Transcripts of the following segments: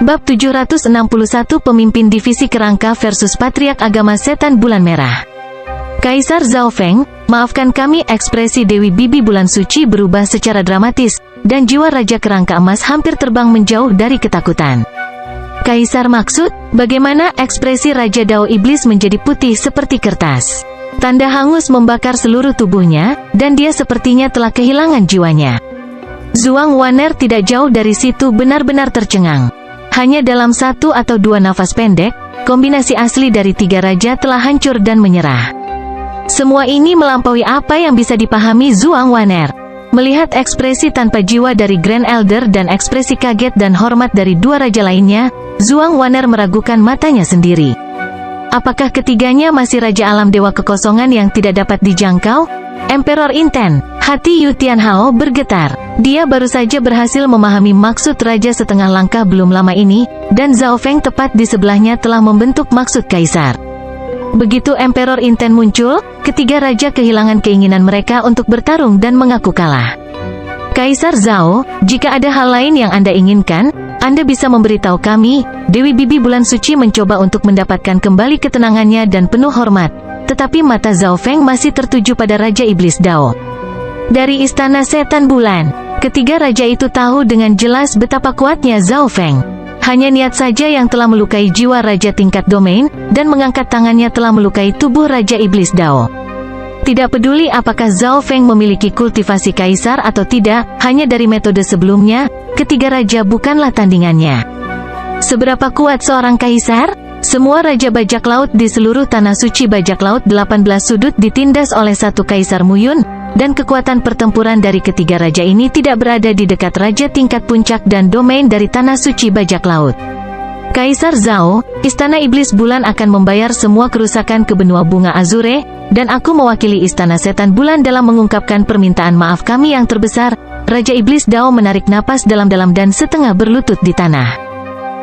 Bab 761 Pemimpin Divisi Kerangka versus Patriark Agama Setan Bulan Merah. Kaisar Zhao Feng, maafkan kami. Ekspresi Dewi Bibi Bulan Suci berubah secara dramatis, dan jiwa Raja Kerangka Emas hampir terbang menjauh dari ketakutan. Kaisar, maksud, bagaimana? Ekspresi Raja Dao Iblis menjadi putih seperti kertas. Tanda hangus membakar seluruh tubuhnya, dan dia sepertinya telah kehilangan jiwanya. Zhuang Wan'er tidak jauh dari situ, benar-benar tercengang. Hanya dalam 1 atau 2 nafas pendek, kombinasi asli dari 3 raja telah hancur dan menyerah. Semua ini melampaui apa yang bisa dipahami Zhuang Wan'er. Melihat ekspresi tanpa jiwa dari Grand Elder dan ekspresi kaget dan hormat dari 2 raja lainnya, Zhuang Wan'er meragukan matanya sendiri. Apakah ketiganya masih Raja Alam Dewa Kekosongan yang tidak dapat dijangkau? Emperor Inten, hati Yu Tianhao bergetar. Dia baru saja berhasil memahami maksud Raja setengah langkah belum lama ini, dan Zhao Feng tepat di sebelahnya telah membentuk maksud Kaisar. Begitu Emperor Inten muncul, ketiga raja kehilangan keinginan mereka untuk bertarung dan mengaku kalah. Kaisar Zhao, jika ada hal lain yang Anda inginkan, Anda bisa memberitahu kami. Dewi Bibi Bulan Suci mencoba untuk mendapatkan kembali ketenangannya dan penuh hormat, tetapi mata Zhao Feng masih tertuju pada Raja Iblis Dao. Dari Istana Setan Bulan, ketiga raja itu tahu dengan jelas betapa kuatnya Zhao Feng. Hanya niat saja yang telah melukai jiwa Raja tingkat domain, dan mengangkat tangannya telah melukai tubuh Raja Iblis Dao. Tidak peduli apakah Zhao Feng memiliki kultivasi kaisar atau tidak, hanya dari metode sebelumnya, ketiga raja bukanlah tandingannya. Seberapa kuat seorang kaisar? Semua raja bajak laut di seluruh tanah suci bajak laut 18 sudut ditindas oleh satu kaisar Muyun, dan kekuatan pertempuran dari ketiga raja ini tidak berada di dekat raja tingkat puncak dan domain dari tanah suci bajak laut. Kaisar Zhao, Istana Iblis Bulan akan membayar semua kerusakan ke benua bunga Azure, dan aku mewakili Istana Setan Bulan dalam mengungkapkan permintaan maaf kami yang terbesar. Raja Iblis Dao menarik napas dalam-dalam dan setengah berlutut di tanah.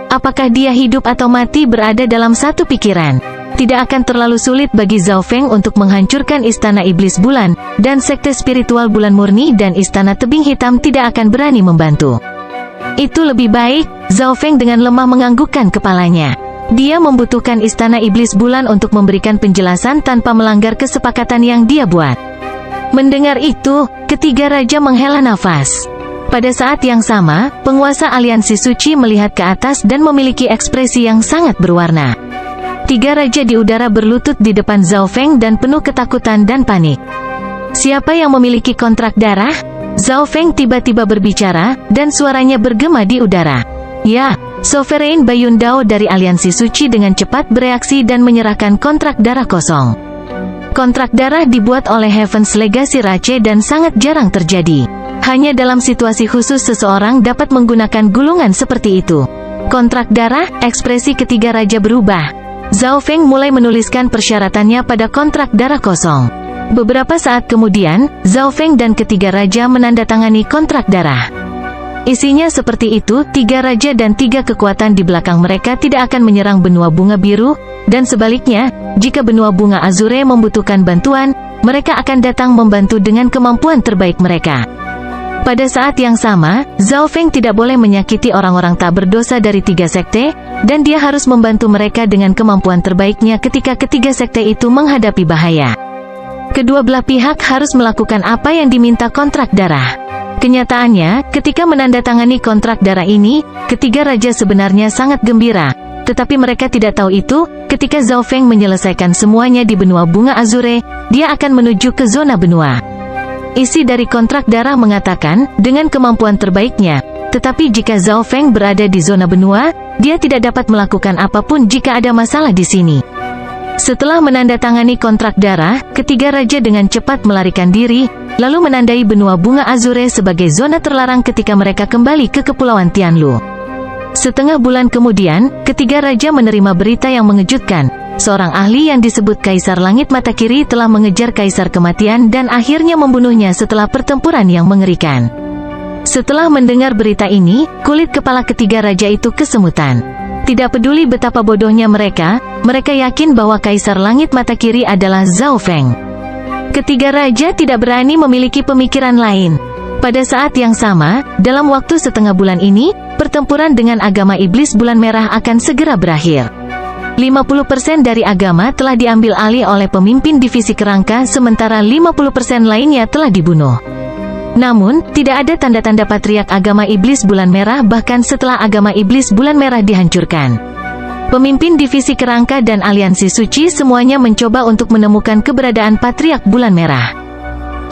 Apakah dia hidup atau mati berada dalam satu pikiran. Tidak akan terlalu sulit bagi Zhao Feng untuk menghancurkan Istana Iblis Bulan, dan Sekte Spiritual Bulan Murni dan Istana Tebing Hitam tidak akan berani membantu. Itu lebih baik. Zhao Feng dengan lemah menganggukkan kepalanya. Dia membutuhkan Istana Iblis Bulan untuk memberikan penjelasan tanpa melanggar kesepakatan yang dia buat. Mendengar itu, ketiga raja menghela nafas. Pada saat yang sama, penguasa aliansi suci melihat ke atas dan memiliki ekspresi yang sangat berwarna. 3 raja di udara berlutut di depan Zhao Feng dan penuh ketakutan dan panik. Siapa yang memiliki kontrak darah? Zhao Feng tiba-tiba berbicara, dan suaranya bergema di udara. Ya, Sovereign Bayun Dao dari aliansi suci dengan cepat bereaksi dan menyerahkan kontrak darah kosong. Kontrak darah dibuat oleh Heaven's Legacy Rache dan sangat jarang terjadi. Hanya dalam situasi khusus seseorang dapat menggunakan gulungan seperti itu. Kontrak darah, ekspresi ketiga raja berubah. Zhao Feng mulai menuliskan persyaratannya pada kontrak darah kosong. Beberapa saat kemudian, Zhao Feng dan ketiga raja menandatangani kontrak darah. Isinya seperti itu, 3 raja dan 3 kekuatan di belakang mereka tidak akan menyerang benua bunga biru, dan sebaliknya, jika benua bunga Azure membutuhkan bantuan, mereka akan datang membantu dengan kemampuan terbaik mereka. Pada saat yang sama, Zhao Feng tidak boleh menyakiti orang-orang tak berdosa dari 3 sekte, dan dia harus membantu mereka dengan kemampuan terbaiknya ketika ketiga sekte itu menghadapi bahaya. Kedua belah pihak harus melakukan apa yang diminta kontrak darah. Kenyataannya, ketika menandatangani kontrak darah ini, ketiga raja sebenarnya sangat gembira, tetapi mereka tidak tahu itu, ketika Zhao Feng menyelesaikan semuanya di benua bunga Azure, dia akan menuju ke zona benua. Isi dari kontrak darah mengatakan, dengan kemampuan terbaiknya, tetapi jika Zhao Feng berada di zona benua, dia tidak dapat melakukan apapun jika ada masalah di sini. Setelah menandatangani kontrak darah, ketiga raja dengan cepat melarikan diri, lalu menandai benua bunga Azure sebagai zona terlarang ketika mereka kembali ke Kepulauan Tianlu. Setengah bulan kemudian, ketiga raja menerima berita yang mengejutkan. Seorang ahli yang disebut Kaisar Langit Mata Kiri telah mengejar Kaisar Kematian dan akhirnya membunuhnya setelah pertempuran yang mengerikan. Setelah mendengar berita ini, kulit kepala ketiga raja itu kesemutan. Tidak peduli betapa bodohnya mereka yakin bahwa Kaisar Langit Mata Kiri adalah Zhao Feng. Ketiga raja tidak berani memiliki pemikiran lain. Pada saat yang sama, dalam waktu setengah bulan ini, pertempuran dengan agama iblis bulan merah akan segera berakhir. 50% dari agama telah diambil alih oleh pemimpin divisi kerangka, sementara 50% lainnya telah dibunuh. Namun, tidak ada tanda-tanda patriark agama iblis bulan merah bahkan setelah agama iblis bulan merah dihancurkan. Pemimpin divisi kerangka dan aliansi suci semuanya mencoba untuk menemukan keberadaan patriark bulan merah.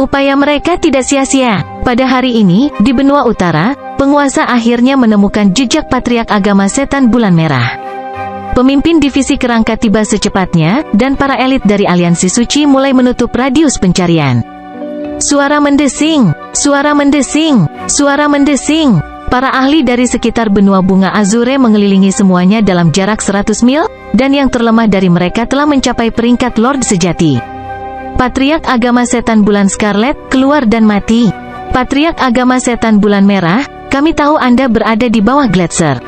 Upaya mereka tidak sia-sia. Pada hari ini, di benua utara, penguasa akhirnya menemukan jejak patriark agama setan bulan merah. Pemimpin divisi kerangka tiba secepatnya, dan para elit dari aliansi suci mulai menutup radius pencarian. Suara mendesing, suara mendesing, suara mendesing. Para ahli dari sekitar benua bunga Azure mengelilingi semuanya dalam jarak 100 mil, dan yang terlemah dari mereka telah mencapai peringkat Lord sejati. Patriark agama setan bulan Scarlet, keluar dan mati. Patriark agama setan bulan merah, kami tahu Anda berada di bawah Gletser.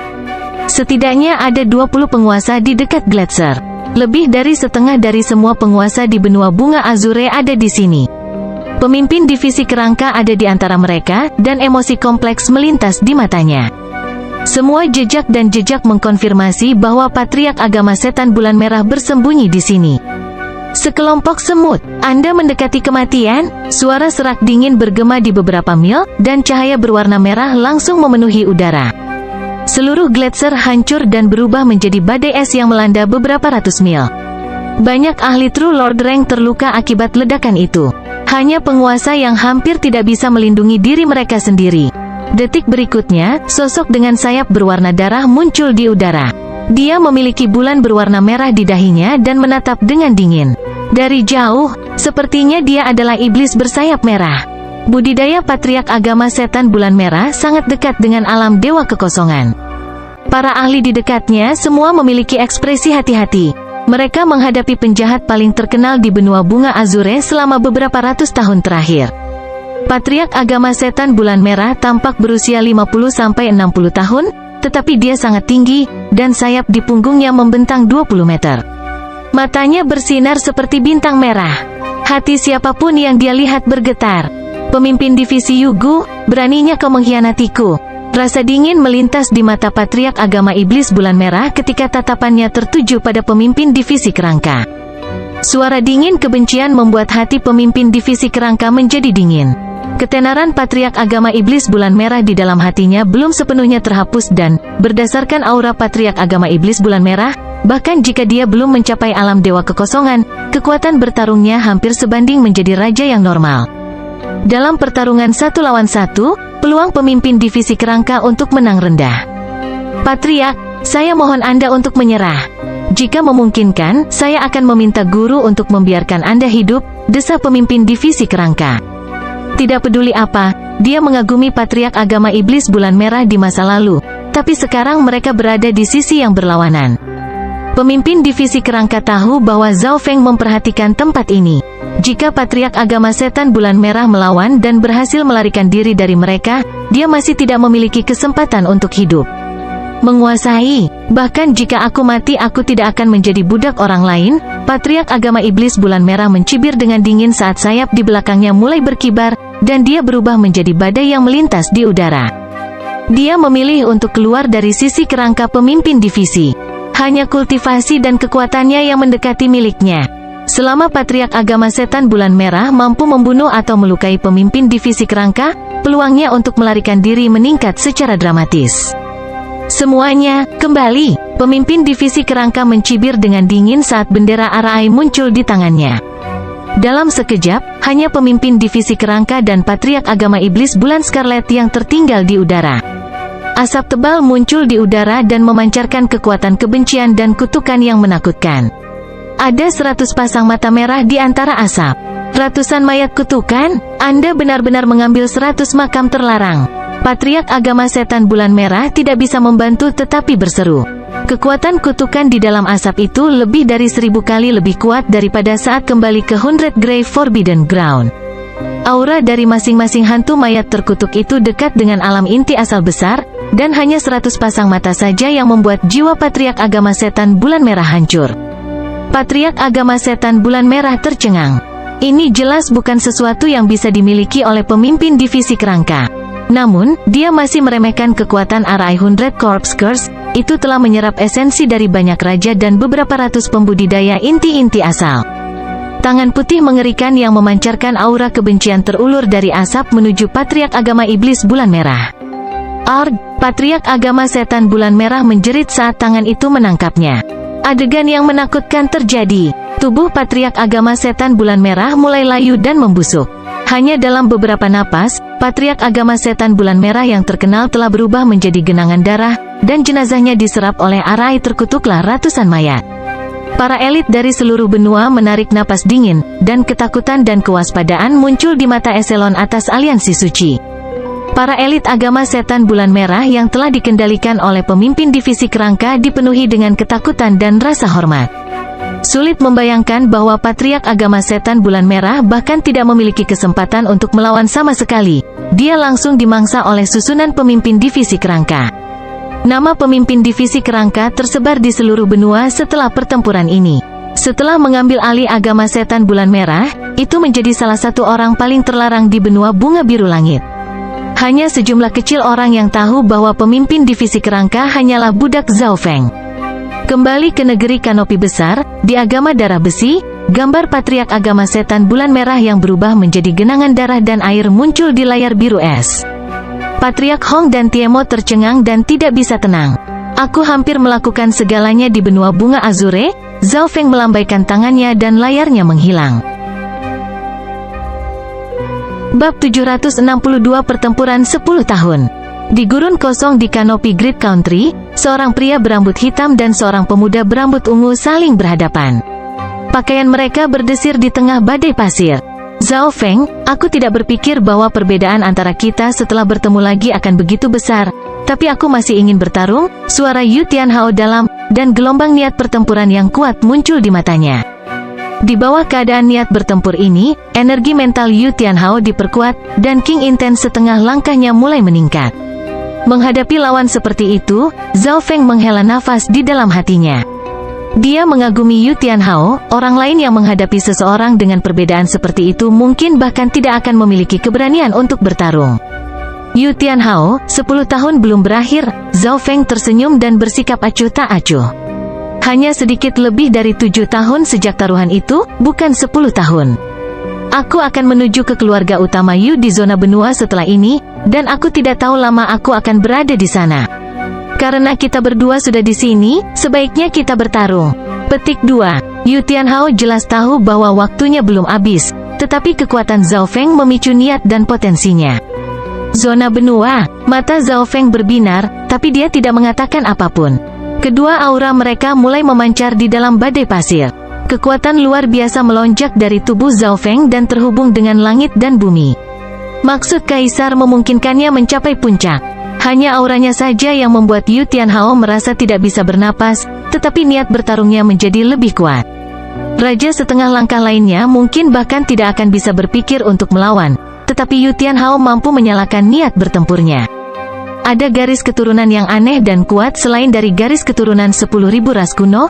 Setidaknya ada 20 penguasa di dekat Gletser. Lebih dari setengah dari semua penguasa di benua bunga Azure ada di sini. Pemimpin divisi kerangka ada di antara mereka, dan emosi kompleks melintas di matanya. Semua jejak dan jejak mengkonfirmasi bahwa patriark agama setan bulan merah bersembunyi di sini. Sekelompok semut, Anda mendekati kematian? Suara serak dingin bergema di beberapa mil, dan cahaya berwarna merah langsung memenuhi udara. Seluruh Gletser hancur dan berubah menjadi badai es yang melanda beberapa ratus mil. Banyak ahli True Lord Rank terluka akibat ledakan itu. Hanya penguasa yang hampir tidak bisa melindungi diri mereka sendiri. Detik berikutnya, sosok dengan sayap berwarna darah muncul di udara. Dia memiliki bulan berwarna merah di dahinya dan menatap dengan dingin. Dari jauh, sepertinya dia adalah iblis bersayap merah. Budidaya patriark agama setan bulan merah sangat dekat dengan alam dewa kekosongan. Para ahli di dekatnya semua memiliki ekspresi hati-hati. Mereka menghadapi penjahat paling terkenal di benua bunga Azure selama beberapa ratus tahun terakhir. Patriark agama setan bulan merah tampak berusia 50-60 tahun, tetapi dia sangat tinggi, dan sayap di punggungnya membentang 20 meter. Matanya bersinar seperti bintang merah. Hati siapapun yang dia lihat bergetar. Pemimpin divisi Yugu, beraninya kau mengkhianatiku. Rasa dingin melintas di mata patriark agama iblis bulan merah ketika tatapannya tertuju pada pemimpin divisi kerangka. Suara dingin kebencian membuat hati pemimpin divisi kerangka menjadi dingin. Ketenaran patriark agama iblis bulan merah di dalam hatinya belum sepenuhnya terhapus dan, berdasarkan aura patriark agama iblis bulan merah, bahkan jika dia belum mencapai alam dewa kekosongan, kekuatan bertarungnya hampir sebanding menjadi raja yang normal. Dalam pertarungan 1 lawan 1, peluang pemimpin divisi kerangka untuk menang rendah. Patriark, saya mohon Anda untuk menyerah. Jika memungkinkan, saya akan meminta guru untuk membiarkan Anda hidup, desa pemimpin divisi kerangka. Tidak peduli apa, dia mengagumi patriark agama iblis bulan merah di masa lalu, tapi sekarang mereka berada di sisi yang berlawanan. Pemimpin divisi kerangka tahu bahwa Zhao Feng memperhatikan tempat ini. Jika patriark agama setan bulan merah melawan dan berhasil melarikan diri dari mereka, dia masih tidak memiliki kesempatan untuk hidup. Menguasai, bahkan jika aku mati aku tidak akan menjadi budak orang lain. Patriark agama iblis bulan merah mencibir dengan dingin saat sayap di belakangnya mulai berkibar, dan dia berubah menjadi badai yang melintas di udara. Dia memilih untuk keluar dari sisi kerangka pemimpin divisi. Hanya kultivasi dan kekuatannya yang mendekati miliknya. Selama patriark agama setan bulan merah mampu membunuh atau melukai pemimpin divisi kerangka, peluangnya untuk melarikan diri meningkat secara dramatis. Semuanya, kembali. Pemimpin divisi kerangka mencibir dengan dingin saat bendera Arai muncul di tangannya. Dalam sekejap, hanya pemimpin divisi kerangka dan patriark agama iblis bulan Scarlet yang tertinggal di udara. Asap tebal muncul di udara dan memancarkan kekuatan kebencian dan kutukan yang menakutkan. Ada 100 pasang mata merah di antara asap. Ratusan mayat kutukan, Anda benar-benar mengambil 100 makam terlarang. Patriark agama setan bulan merah tidak bisa membantu tetapi berseru. Kekuatan kutukan di dalam asap itu lebih dari 1000 kali lebih kuat daripada saat kembali ke 100 Grave Forbidden Ground. Aura dari masing-masing hantu mayat terkutuk itu dekat dengan alam inti asal besar, dan hanya 100 pasang mata saja yang membuat jiwa patriark agama setan bulan merah hancur. Patriark agama setan bulan merah tercengang. Ini jelas bukan sesuatu yang bisa dimiliki oleh pemimpin divisi kerangka. Namun, dia masih meremehkan kekuatan Arai-100 Corps Curse. Itu telah menyerap esensi dari banyak raja dan beberapa ratus pembudidaya inti-inti asal. Tangan putih mengerikan yang memancarkan aura kebencian terulur dari asap menuju Patriark Agama Iblis Bulan Merah. Arg, Patriark Agama Setan Bulan Merah menjerit saat tangan itu menangkapnya. Adegan yang menakutkan terjadi. Tubuh Patriark Agama Setan Bulan Merah mulai layu dan membusuk. Hanya dalam beberapa napas, Patriark Agama Setan Bulan Merah yang terkenal telah berubah menjadi genangan darah, dan jenazahnya diserap oleh Arai. Terkutuklah ratusan mayat. Para elit dari seluruh benua menarik napas dingin, dan ketakutan dan kewaspadaan muncul di mata eselon atas aliansi suci. Para elit agama setan bulan merah yang telah dikendalikan oleh pemimpin divisi kerangka dipenuhi dengan ketakutan dan rasa hormat. Sulit membayangkan bahwa Patriark Agama Setan Bulan Merah bahkan tidak memiliki kesempatan untuk melawan sama sekali. Dia langsung dimangsa oleh susunan pemimpin divisi kerangka. Nama pemimpin divisi kerangka tersebar di seluruh benua setelah pertempuran ini. Setelah mengambil alih Agama Setan Bulan Merah, itu menjadi salah satu orang paling terlarang di benua bunga biru langit. Hanya sejumlah kecil orang yang tahu bahwa pemimpin divisi kerangka hanyalah budak Zhao Feng. Kembali ke negeri kanopi besar, di agama darah besi, gambar Patriark Agama Setan Bulan Merah yang berubah menjadi genangan darah dan air muncul di layar biru es. Patriark Hong dan Tiemo tercengang dan tidak bisa tenang. Aku hampir melakukan segalanya di benua bunga Azure. Zhao Feng melambaikan tangannya dan layarnya menghilang. Bab 762 Pertempuran 10 tahun. Di gurun kosong di kanopi Great Country, seorang pria berambut hitam dan seorang pemuda berambut ungu saling berhadapan. Pakaian mereka berdesir di tengah badai pasir. Zhao Feng, aku tidak berpikir bahwa perbedaan antara kita setelah bertemu lagi akan begitu besar, tapi aku masih ingin bertarung. Suara Yu Tianhao dalam, dan gelombang niat pertempuran yang kuat muncul di matanya. Di bawah keadaan niat bertempur ini, energi mental Yu Tianhao diperkuat, dan King Intense setengah langkahnya mulai meningkat. Menghadapi lawan seperti itu, Zhao Feng menghela nafas di dalam hatinya. Dia mengagumi Yu Tianhao, orang lain yang menghadapi seseorang dengan perbedaan seperti itu mungkin bahkan tidak akan memiliki keberanian untuk bertarung. Yu Tianhao, 10 tahun belum berakhir. Zhao Feng tersenyum dan bersikap acuh tak acuh. Hanya sedikit lebih dari 7 tahun sejak taruhan itu, bukan 10 tahun. Aku akan menuju ke keluarga utama Yu di zona benua setelah ini, dan aku tidak tahu lama aku akan berada di sana. Karena kita berdua sudah di sini, sebaiknya kita bertarung. Petik 2. Yu Tianhao jelas tahu bahwa waktunya belum habis, tetapi kekuatan Zhao Feng memicu niat dan potensinya. Zona benua, mata Zhao Feng berbinar, tapi dia tidak mengatakan apapun. Kedua aura mereka mulai memancar di dalam badai pasir. Kekuatan luar biasa melonjak dari tubuh Zhao Feng dan terhubung dengan langit dan bumi. Maksud Kaisar memungkinkannya mencapai puncak. Hanya auranya saja yang membuat Yu Tianhao merasa tidak bisa bernapas, tetapi niat bertarungnya menjadi lebih kuat. Raja setengah langkah lainnya mungkin bahkan tidak akan bisa berpikir untuk melawan, tetapi Yu Tianhao mampu menyalakan niat bertempurnya. Ada garis keturunan yang aneh dan kuat selain dari garis keturunan 10.000 ras kuno.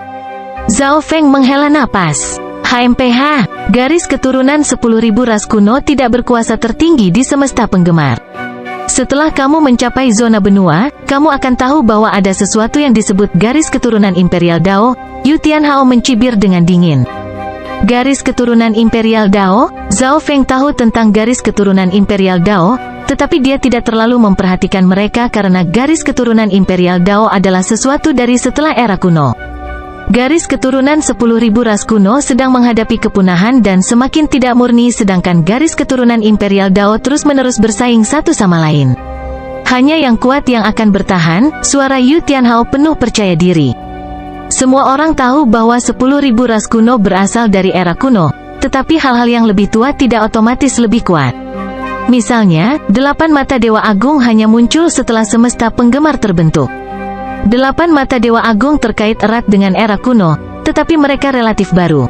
Zhao Feng menghela napas. HMPH, garis keturunan 10.000 ras kuno tidak berkuasa tertinggi di semesta penggemar. Setelah kamu mencapai zona benua, kamu akan tahu bahwa ada sesuatu yang disebut garis keturunan Imperial Dao. Yu Tianhao mencibir dengan dingin. Garis keturunan Imperial Dao? Zhao Feng tahu tentang garis keturunan Imperial Dao, tetapi dia tidak terlalu memperhatikan mereka karena garis keturunan Imperial Dao adalah sesuatu dari setelah era kuno. Garis keturunan 10.000 ras kuno sedang menghadapi kepunahan dan semakin tidak murni, sedangkan garis keturunan Imperial Dao terus-menerus bersaing satu sama lain. Hanya yang kuat yang akan bertahan. Suara Yu Tianhao penuh percaya diri. Semua orang tahu bahwa 10.000 ras kuno berasal dari era kuno, tetapi hal-hal yang lebih tua tidak otomatis lebih kuat. Misalnya, 8 mata Dewa Agung hanya muncul setelah semesta penggemar terbentuk. 8 mata Dewa Agung terkait erat dengan era kuno, tetapi mereka relatif baru.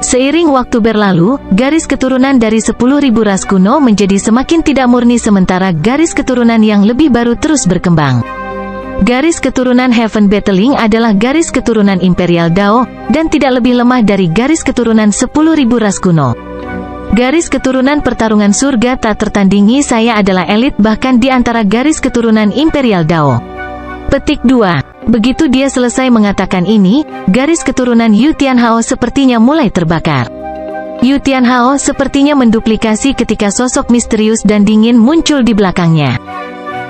Seiring waktu berlalu, garis keturunan dari 10.000 ras kuno menjadi semakin tidak murni sementara garis keturunan yang lebih baru terus berkembang. Garis keturunan Heaven Battling adalah garis keturunan Imperial Dao, dan tidak lebih lemah dari garis keturunan 10.000 ras kuno. Garis keturunan pertarungan surga tak tertandingi, saya adalah elit bahkan di antara garis keturunan Imperial Dao. Petik 2. Begitu dia selesai mengatakan ini, garis keturunan Yu Tianhao sepertinya mulai terbakar. Yu Tianhao sepertinya menduplikasi ketika sosok misterius dan dingin muncul di belakangnya.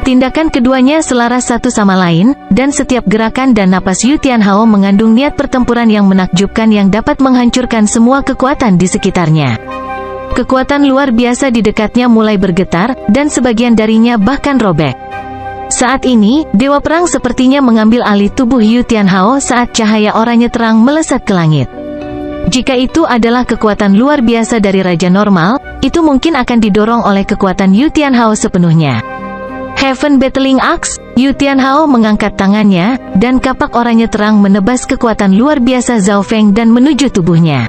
Tindakan keduanya selaras satu sama lain, dan setiap gerakan dan napas Yu Tianhao mengandung niat pertempuran yang menakjubkan yang dapat menghancurkan semua kekuatan di sekitarnya. Kekuatan luar biasa di dekatnya mulai bergetar, dan sebagian darinya bahkan robek. Saat ini, Dewa Perang sepertinya mengambil alih tubuh Yu Tianhao saat cahaya oranye terang melesat ke langit. Jika itu adalah kekuatan luar biasa dari Raja Normal, itu mungkin akan didorong oleh kekuatan Yu Tianhao sepenuhnya. Heaven Battling Axe, Yu Tianhao mengangkat tangannya, dan kapak oranye terang menebas kekuatan luar biasa Zhao Feng dan menuju tubuhnya.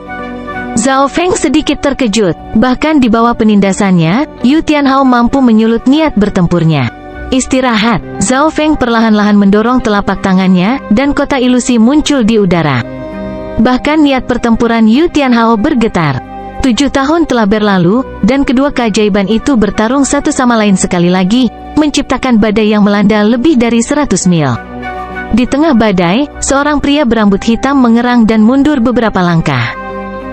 Zhao Feng sedikit terkejut, bahkan di bawah penindasannya, Yu Tianhao mampu menyulut niat bertempurnya. Istirahat, Zhao Feng perlahan-lahan mendorong telapak tangannya, dan kota ilusi muncul di udara. Bahkan niat pertempuran Yu Tianhao bergetar. 7 tahun telah berlalu, dan kedua keajaiban itu bertarung satu sama lain sekali lagi, menciptakan badai yang melanda lebih dari 100 mil. Di tengah badai, seorang pria berambut hitam mengerang dan mundur beberapa langkah.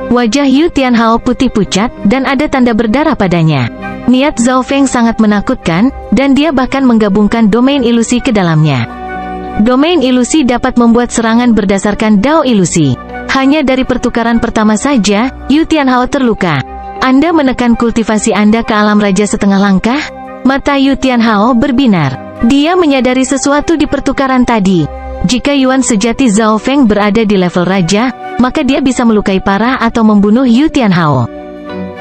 Wajah Yu Tianhao putih pucat, dan ada tanda berdarah padanya. Niat Zhao Feng sangat menakutkan, dan dia bahkan menggabungkan domain ilusi ke dalamnya. Domain ilusi dapat membuat serangan berdasarkan Dao ilusi. Hanya dari pertukaran pertama saja, Yu Tianhao terluka. Anda menekan kultivasi Anda ke alam raja setengah langkah? Mata Yu Tianhao berbinar. Dia menyadari sesuatu di pertukaran tadi. Jika Yuan sejati Zhao Feng berada di level raja, maka dia bisa melukai parah atau membunuh Yu Tianhao.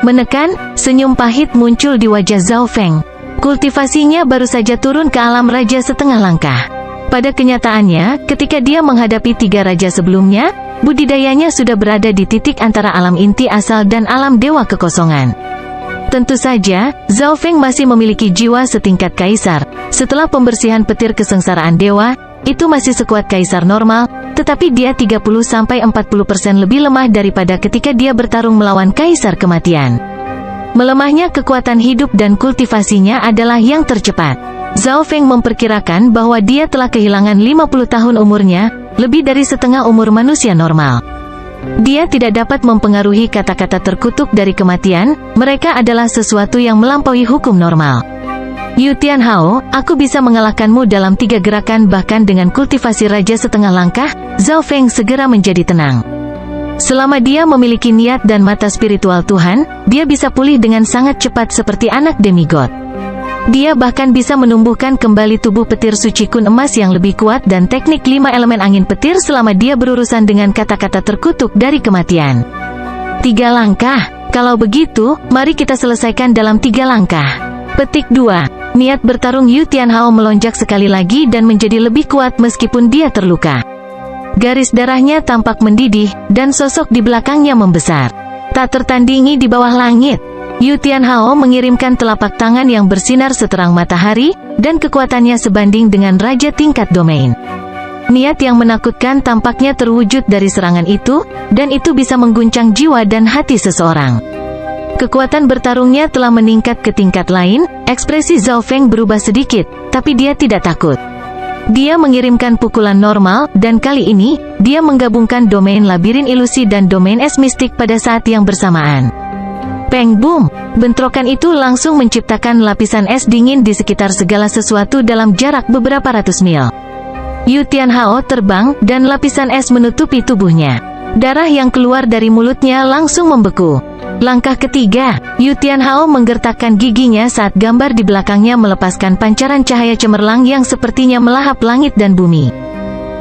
Menekan, senyum pahit muncul di wajah Zhao Feng. Kultivasinya baru saja turun ke alam raja setengah langkah. Pada kenyataannya, ketika dia menghadapi 3 raja sebelumnya, budidayanya sudah berada di titik antara alam inti asal dan alam dewa kekosongan. Tentu saja, Zhao Feng masih memiliki jiwa setingkat kaisar. Setelah pembersihan petir kesengsaraan dewa, itu masih sekuat kaisar normal, tetapi dia 30-40% lebih lemah daripada ketika dia bertarung melawan kaisar kematian. Melemahnya kekuatan hidup dan kultivasinya adalah yang tercepat. Zhao Feng memperkirakan bahwa dia telah kehilangan 50 tahun umurnya, lebih dari setengah umur manusia normal. Dia tidak dapat mempengaruhi kata-kata terkutuk dari kematian, mereka adalah sesuatu yang melampaui hukum normal. Yu Tianhao, aku bisa mengalahkanmu dalam 3 gerakan bahkan dengan kultivasi raja setengah langkah. Zhao Feng segera menjadi tenang. Selama dia memiliki niat dan mata spiritual Tuhan, dia bisa pulih dengan sangat cepat seperti anak demigod. Dia bahkan bisa menumbuhkan kembali tubuh petir suci kun emas yang lebih kuat dan teknik 5 elemen angin petir selama dia berurusan dengan kata-kata terkutuk dari kematian. 3 langkah, kalau begitu, mari kita selesaikan dalam 3 langkah. Petik 2. Niat bertarung Yu Tianhao melonjak sekali lagi dan menjadi lebih kuat meskipun dia terluka. Garis darahnya tampak mendidih, dan sosok di belakangnya membesar. Tak tertandingi di bawah langit. Yu Tianhao mengirimkan telapak tangan yang bersinar seterang matahari, dan kekuatannya sebanding dengan raja tingkat domain. Niat yang menakutkan tampaknya terwujud dari serangan itu, dan itu bisa mengguncang jiwa dan hati seseorang. Kekuatan bertarungnya telah meningkat ke tingkat lain, ekspresi Zhao Feng berubah sedikit, tapi dia tidak takut. Dia mengirimkan pukulan normal, dan kali ini, dia menggabungkan domain labirin ilusi dan domain es mistik pada saat yang bersamaan. Peng boom! Bentrokan itu langsung menciptakan lapisan es dingin di sekitar segala sesuatu dalam jarak beberapa ratus mil. Yu Tianhao terbang, dan lapisan es menutupi tubuhnya. Darah yang keluar dari mulutnya langsung membeku. Langkah ketiga, Yu Tianhao menggertakkan giginya saat gambar di belakangnya melepaskan pancaran cahaya cemerlang yang sepertinya melahap langit dan bumi.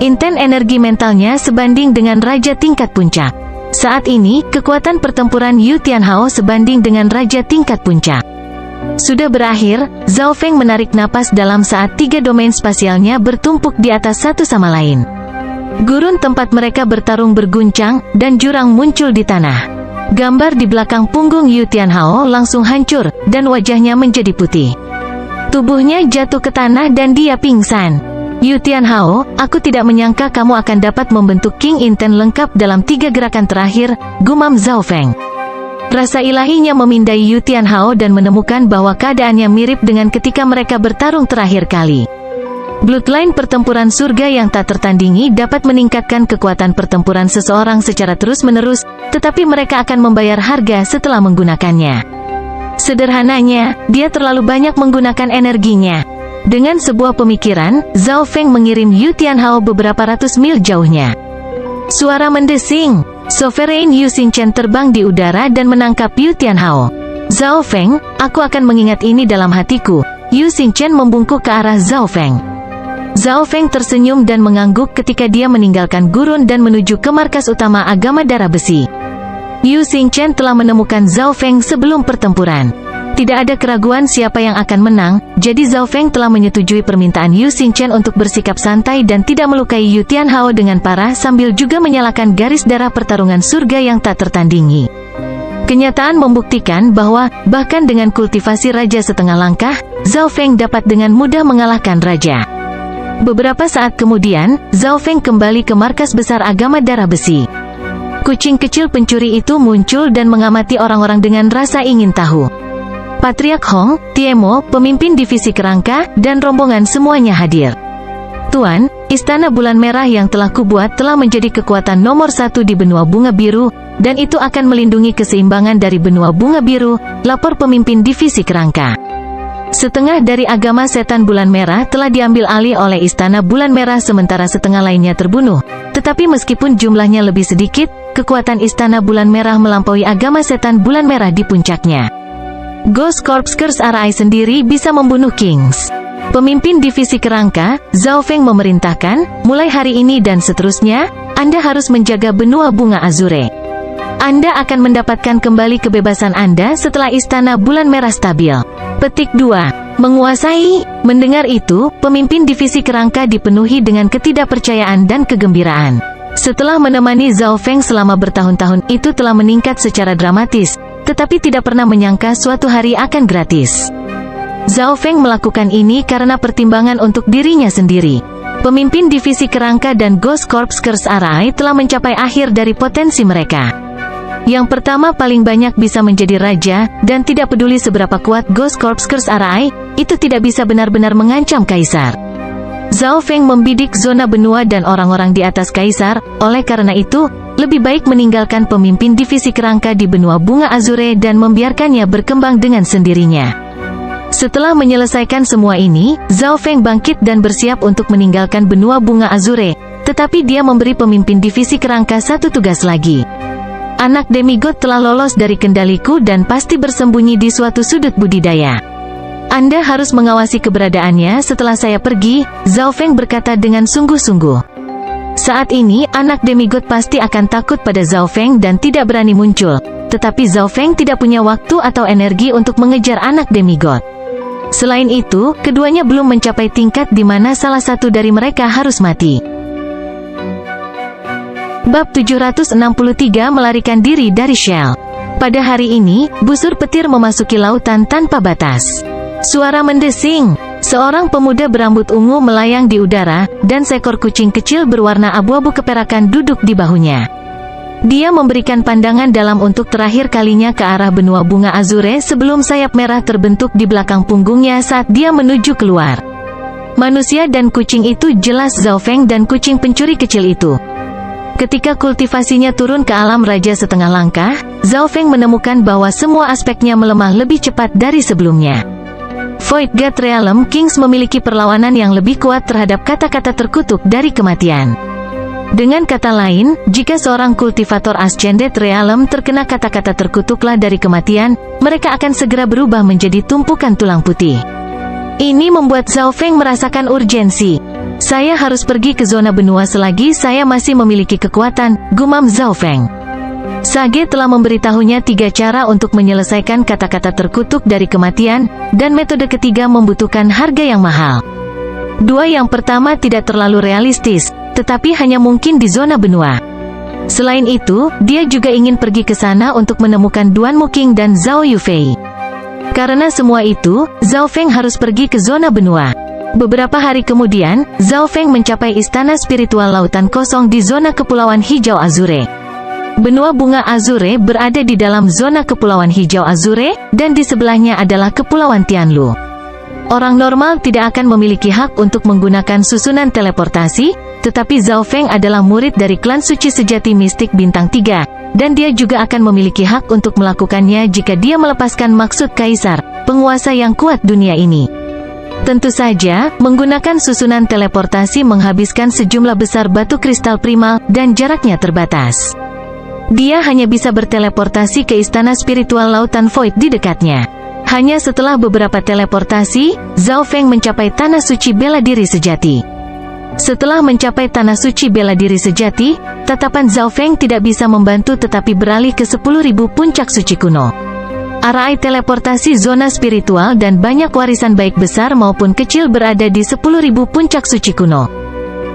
Inten energi mentalnya sebanding dengan raja tingkat puncak. Saat ini, kekuatan pertempuran Yu Tianhao sebanding dengan raja tingkat puncak. Sudah berakhir, Zhao Feng menarik napas dalam saat 3 domain spasialnya bertumpuk di atas satu sama lain. Gurun tempat mereka bertarung berguncang, dan jurang muncul di tanah. Gambar di belakang punggung Yu Tianhao langsung hancur, dan wajahnya menjadi putih. Tubuhnya jatuh ke tanah dan dia pingsan. Yu Tianhao, aku tidak menyangka kamu akan dapat membentuk King Inten lengkap dalam 3 gerakan terakhir, gumam Zhao Feng. Rasa ilahinya memindai Yu Tianhao dan menemukan bahwa keadaannya mirip dengan ketika mereka bertarung terakhir kali. Bloodline pertempuran surga yang tak tertandingi dapat meningkatkan kekuatan pertempuran seseorang secara terus-menerus, tetapi mereka akan membayar harga setelah menggunakannya. Sederhananya, dia terlalu banyak menggunakan energinya. Dengan sebuah pemikiran, Zhao Feng mengirim Yu Tianhao beberapa ratus mil jauhnya. Suara mendesing. Sovereign Yu Xinchen terbang di udara dan menangkap Yu Tianhao. Zhao Feng, aku akan mengingat ini dalam hatiku. Yu Xinchen membungkuk ke arah Zhao Feng. Zhao Feng tersenyum dan mengangguk ketika dia meninggalkan gurun dan menuju ke markas utama agama darah besi. Yu Xinchen telah menemukan Zhao Feng sebelum pertempuran. Tidak ada keraguan siapa yang akan menang, jadi Zhao Feng telah menyetujui permintaan Yu Xinchen untuk bersikap santai dan tidak melukai Yu Tianhao dengan parah sambil juga menyalakan garis darah pertarungan surga yang tak tertandingi. Kenyataan membuktikan bahwa, bahkan dengan kultivasi raja setengah langkah, Zhao Feng dapat dengan mudah mengalahkan raja. Beberapa saat kemudian, Zhao Feng kembali ke markas besar agama darah besi. Kucing kecil pencuri itu muncul dan mengamati orang-orang dengan rasa ingin tahu. Patriark Hong, Tiemo, pemimpin divisi kerangka, dan rombongan semuanya hadir. Tuan, Istana Bulan Merah yang telah kubuat telah menjadi kekuatan nomor 1 di benua bunga biru, dan itu akan melindungi keseimbangan dari benua bunga biru, lapor pemimpin divisi kerangka. Setengah dari agama setan Bulan Merah telah diambil alih oleh Istana Bulan Merah sementara setengah lainnya terbunuh. Tetapi meskipun jumlahnya lebih sedikit, kekuatan Istana Bulan Merah melampaui agama setan Bulan Merah di puncaknya. Ghost Corpsers RI sendiri bisa membunuh Kings. Pemimpin divisi kerangka, Zhao Feng memerintahkan, mulai hari ini dan seterusnya, Anda harus menjaga benua bunga Azure. Anda akan mendapatkan kembali kebebasan Anda setelah Istana Bulan Merah stabil. Petik 2. Menguasai. Mendengar itu, pemimpin divisi kerangka dipenuhi dengan ketidakpercayaan dan kegembiraan. Setelah menemani Zhao Feng selama bertahun-tahun, itu telah meningkat secara dramatis, tetapi tidak pernah menyangka suatu hari akan gratis. Zhao Feng melakukan ini karena pertimbangan untuk dirinya sendiri. Pemimpin divisi kerangka dan Ghost Corpsers RI telah mencapai akhir dari potensi mereka. Yang pertama paling banyak bisa menjadi raja, dan tidak peduli seberapa kuat Ghost Corpsers RI, itu tidak bisa benar-benar mengancam Kaisar. Zhao Feng membidik zona benua dan orang-orang di atas Kaisar, oleh karena itu, lebih baik meninggalkan pemimpin divisi kerangka di benua bunga Azure dan membiarkannya berkembang dengan sendirinya. Setelah menyelesaikan semua ini, Zhao Feng bangkit dan bersiap untuk meninggalkan benua bunga Azure, tetapi dia memberi pemimpin divisi kerangka satu tugas lagi. Anak demigod telah lolos dari kendaliku dan pasti bersembunyi di suatu sudut budidaya. Anda harus mengawasi keberadaannya setelah saya pergi, Zhao Feng berkata dengan sungguh-sungguh. Saat ini, anak demigod pasti akan takut pada Zhao Feng dan tidak berani muncul. Tetapi Zhao Feng tidak punya waktu atau energi untuk mengejar anak demigod. Selain itu, keduanya belum mencapai tingkat di mana salah satu dari mereka harus mati. Bab 763 melarikan diri dari Shell. Pada hari ini, busur petir memasuki lautan tanpa batas. Suara mendesing. Seorang pemuda berambut ungu melayang di udara, dan seekor kucing kecil berwarna abu-abu keperakan duduk di bahunya. Dia memberikan pandangan dalam untuk terakhir kalinya ke arah benua bunga Azure sebelum sayap merah terbentuk di belakang punggungnya saat dia menuju keluar. Manusia dan kucing itu jelas Zhao Feng dan kucing pencuri kecil itu. Ketika kultivasinya turun ke alam raja setengah langkah, Zhao Feng menemukan bahwa semua aspeknya melemah lebih cepat dari sebelumnya. Void God Realm Kings memiliki perlawanan yang lebih kuat terhadap kata-kata terkutuk dari kematian. Dengan kata lain, jika seorang kultivator Ascended Realm terkena kata-kata terkutuklah dari kematian, mereka akan segera berubah menjadi tumpukan tulang putih. Ini membuat Zhao Feng merasakan urgensi. Saya harus pergi ke zona benua selagi saya masih memiliki kekuatan, gumam Zhao Feng. Sage telah memberitahunya 3 cara untuk menyelesaikan kata-kata terkutuk dari kematian, dan metode ketiga membutuhkan harga yang mahal. 2 yang pertama tidak terlalu realistis, tetapi hanya mungkin di zona benua. Selain itu, dia juga ingin pergi ke sana untuk menemukan Duan Muking dan Zhao Yufei. Karena semua itu, Zhao Feng harus pergi ke zona benua. Beberapa hari kemudian, Zhao Feng mencapai istana spiritual lautan kosong di zona kepulauan hijau Azure. Benua bunga Azure berada di dalam zona kepulauan hijau Azure, dan di sebelahnya adalah kepulauan Tianlu. Orang normal tidak akan memiliki hak untuk menggunakan susunan teleportasi, tetapi Zhao Feng adalah murid dari klan suci sejati mistik bintang 3, dan dia juga akan memiliki hak untuk melakukannya jika dia melepaskan maksud Kaisar, penguasa yang kuat dunia ini. Tentu saja, menggunakan susunan teleportasi menghabiskan sejumlah besar batu kristal primal, dan jaraknya terbatas. Dia hanya bisa berteleportasi ke istana spiritual lautan Void di dekatnya. Hanya setelah beberapa teleportasi, Zhao Feng mencapai tanah suci bela diri sejati. Setelah mencapai tanah suci bela diri sejati, tatapan Zhao Feng tidak bisa membantu tetapi beralih ke 10.000 puncak suci kuno. Arai teleportasi zona spiritual dan banyak warisan baik besar maupun kecil berada di 10.000 puncak suci kuno.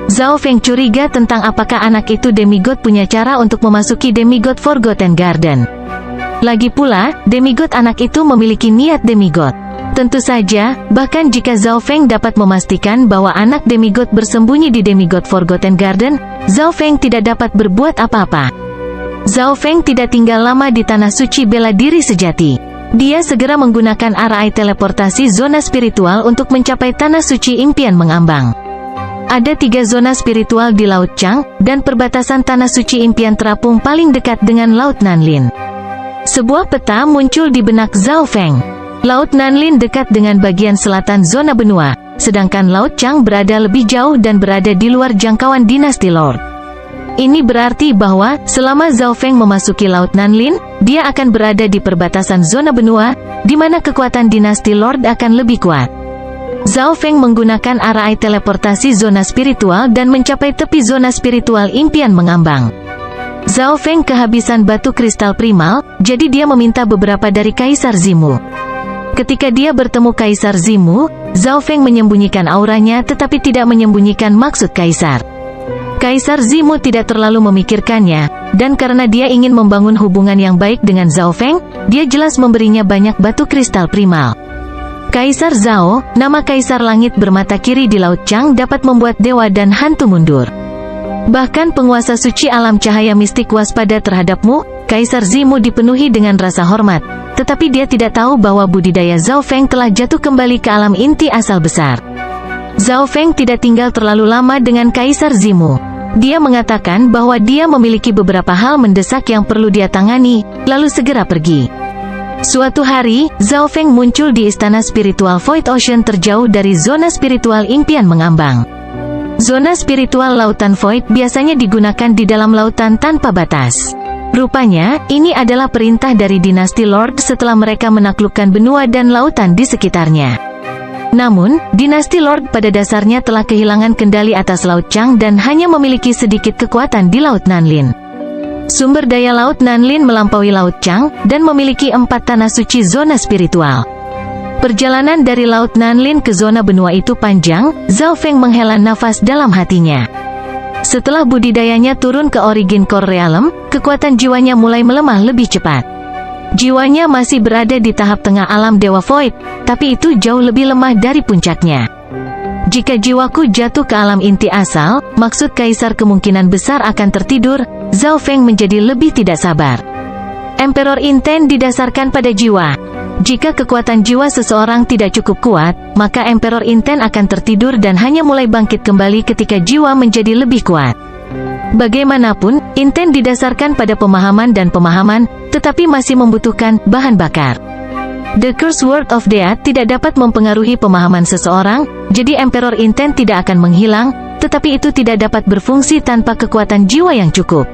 Zhao Feng curiga tentang apakah anak itu demigod punya cara untuk memasuki demigod Forgotten Garden. Lagi pula, demigod anak itu memiliki niat demigod. Tentu saja, bahkan jika Zhao Feng dapat memastikan bahwa anak demigod bersembunyi di demigod Forgotten Garden, Zhao Feng tidak dapat berbuat apa-apa. Zhao Feng tidak tinggal lama di tanah suci bela diri sejati. Dia segera menggunakan arai teleportasi zona spiritual untuk mencapai tanah suci impian mengambang. Ada 3 zona spiritual di Laut Chang, dan perbatasan tanah suci impian terapung paling dekat dengan Laut Nanlin. Sebuah peta muncul di benak Zhao Feng. Laut Nanlin dekat dengan bagian selatan zona benua, sedangkan Laut Chang berada lebih jauh dan berada di luar jangkauan dinasti Lord. Ini berarti bahwa, selama Zhao Feng memasuki Laut Nanlin, dia akan berada di perbatasan zona benua, di mana kekuatan dinasti Lord akan lebih kuat. Zhao Feng menggunakan arai teleportasi zona spiritual dan mencapai tepi zona spiritual impian mengambang. Zhao Feng kehabisan batu kristal primal, jadi dia meminta beberapa dari Kaisar Zimu. Ketika dia bertemu Kaisar Zimu, Zhao Feng menyembunyikan auranya tetapi tidak menyembunyikan maksud Kaisar. Kaisar Zimu tidak terlalu memikirkannya, dan karena dia ingin membangun hubungan yang baik dengan Zhao Feng, dia jelas memberinya banyak batu kristal primal. Kaisar Zhao, nama Kaisar Langit bermata kiri di Laut Chang dapat membuat dewa dan hantu mundur. Bahkan penguasa suci alam cahaya mistik waspada terhadapmu. Kaisar Zimu dipenuhi dengan rasa hormat, tetapi dia tidak tahu bahwa budidaya Zhao Feng telah jatuh kembali ke alam inti asal besar. Zhao Feng tidak tinggal terlalu lama dengan Kaisar Zimu. Dia mengatakan bahwa dia memiliki beberapa hal mendesak yang perlu dia tangani, lalu segera pergi. Suatu hari, Zhao Feng muncul di istana spiritual Void Ocean terjauh dari zona spiritual impian mengambang. Zona spiritual lautan Void biasanya digunakan di dalam lautan tanpa batas. Rupanya, ini adalah perintah dari dinasti Lord setelah mereka menaklukkan benua dan lautan di sekitarnya. Namun, dinasti Lord pada dasarnya telah kehilangan kendali atas Laut Chang dan hanya memiliki sedikit kekuatan di Laut Nanlin. Sumber daya Laut Nanlin melampaui Laut Chang, dan memiliki 4 tanah suci zona spiritual. Perjalanan dari Laut Nanlin ke zona benua itu panjang. Zhao Feng menghela nafas dalam hatinya. Setelah budidayanya turun ke Origin Core Realm, kekuatan jiwanya mulai melemah lebih cepat. Jiwanya masih berada di tahap tengah alam Dewa Void, tapi itu jauh lebih lemah dari puncaknya. Jika jiwaku jatuh ke alam inti asal, maksud Kaisar kemungkinan besar akan tertidur. Zhao Feng menjadi lebih tidak sabar. Emperor Inten didasarkan pada jiwa. Jika kekuatan jiwa seseorang tidak cukup kuat, maka Emperor Inten akan tertidur dan hanya mulai bangkit kembali ketika jiwa menjadi lebih kuat. Bagaimanapun, Inten didasarkan pada pemahaman dan pemahaman, tetapi masih membutuhkan bahan bakar. The Curse Word of Death tidak dapat mempengaruhi pemahaman seseorang, jadi Emperor Inten tidak akan menghilang, tetapi itu tidak dapat berfungsi tanpa kekuatan jiwa yang cukup.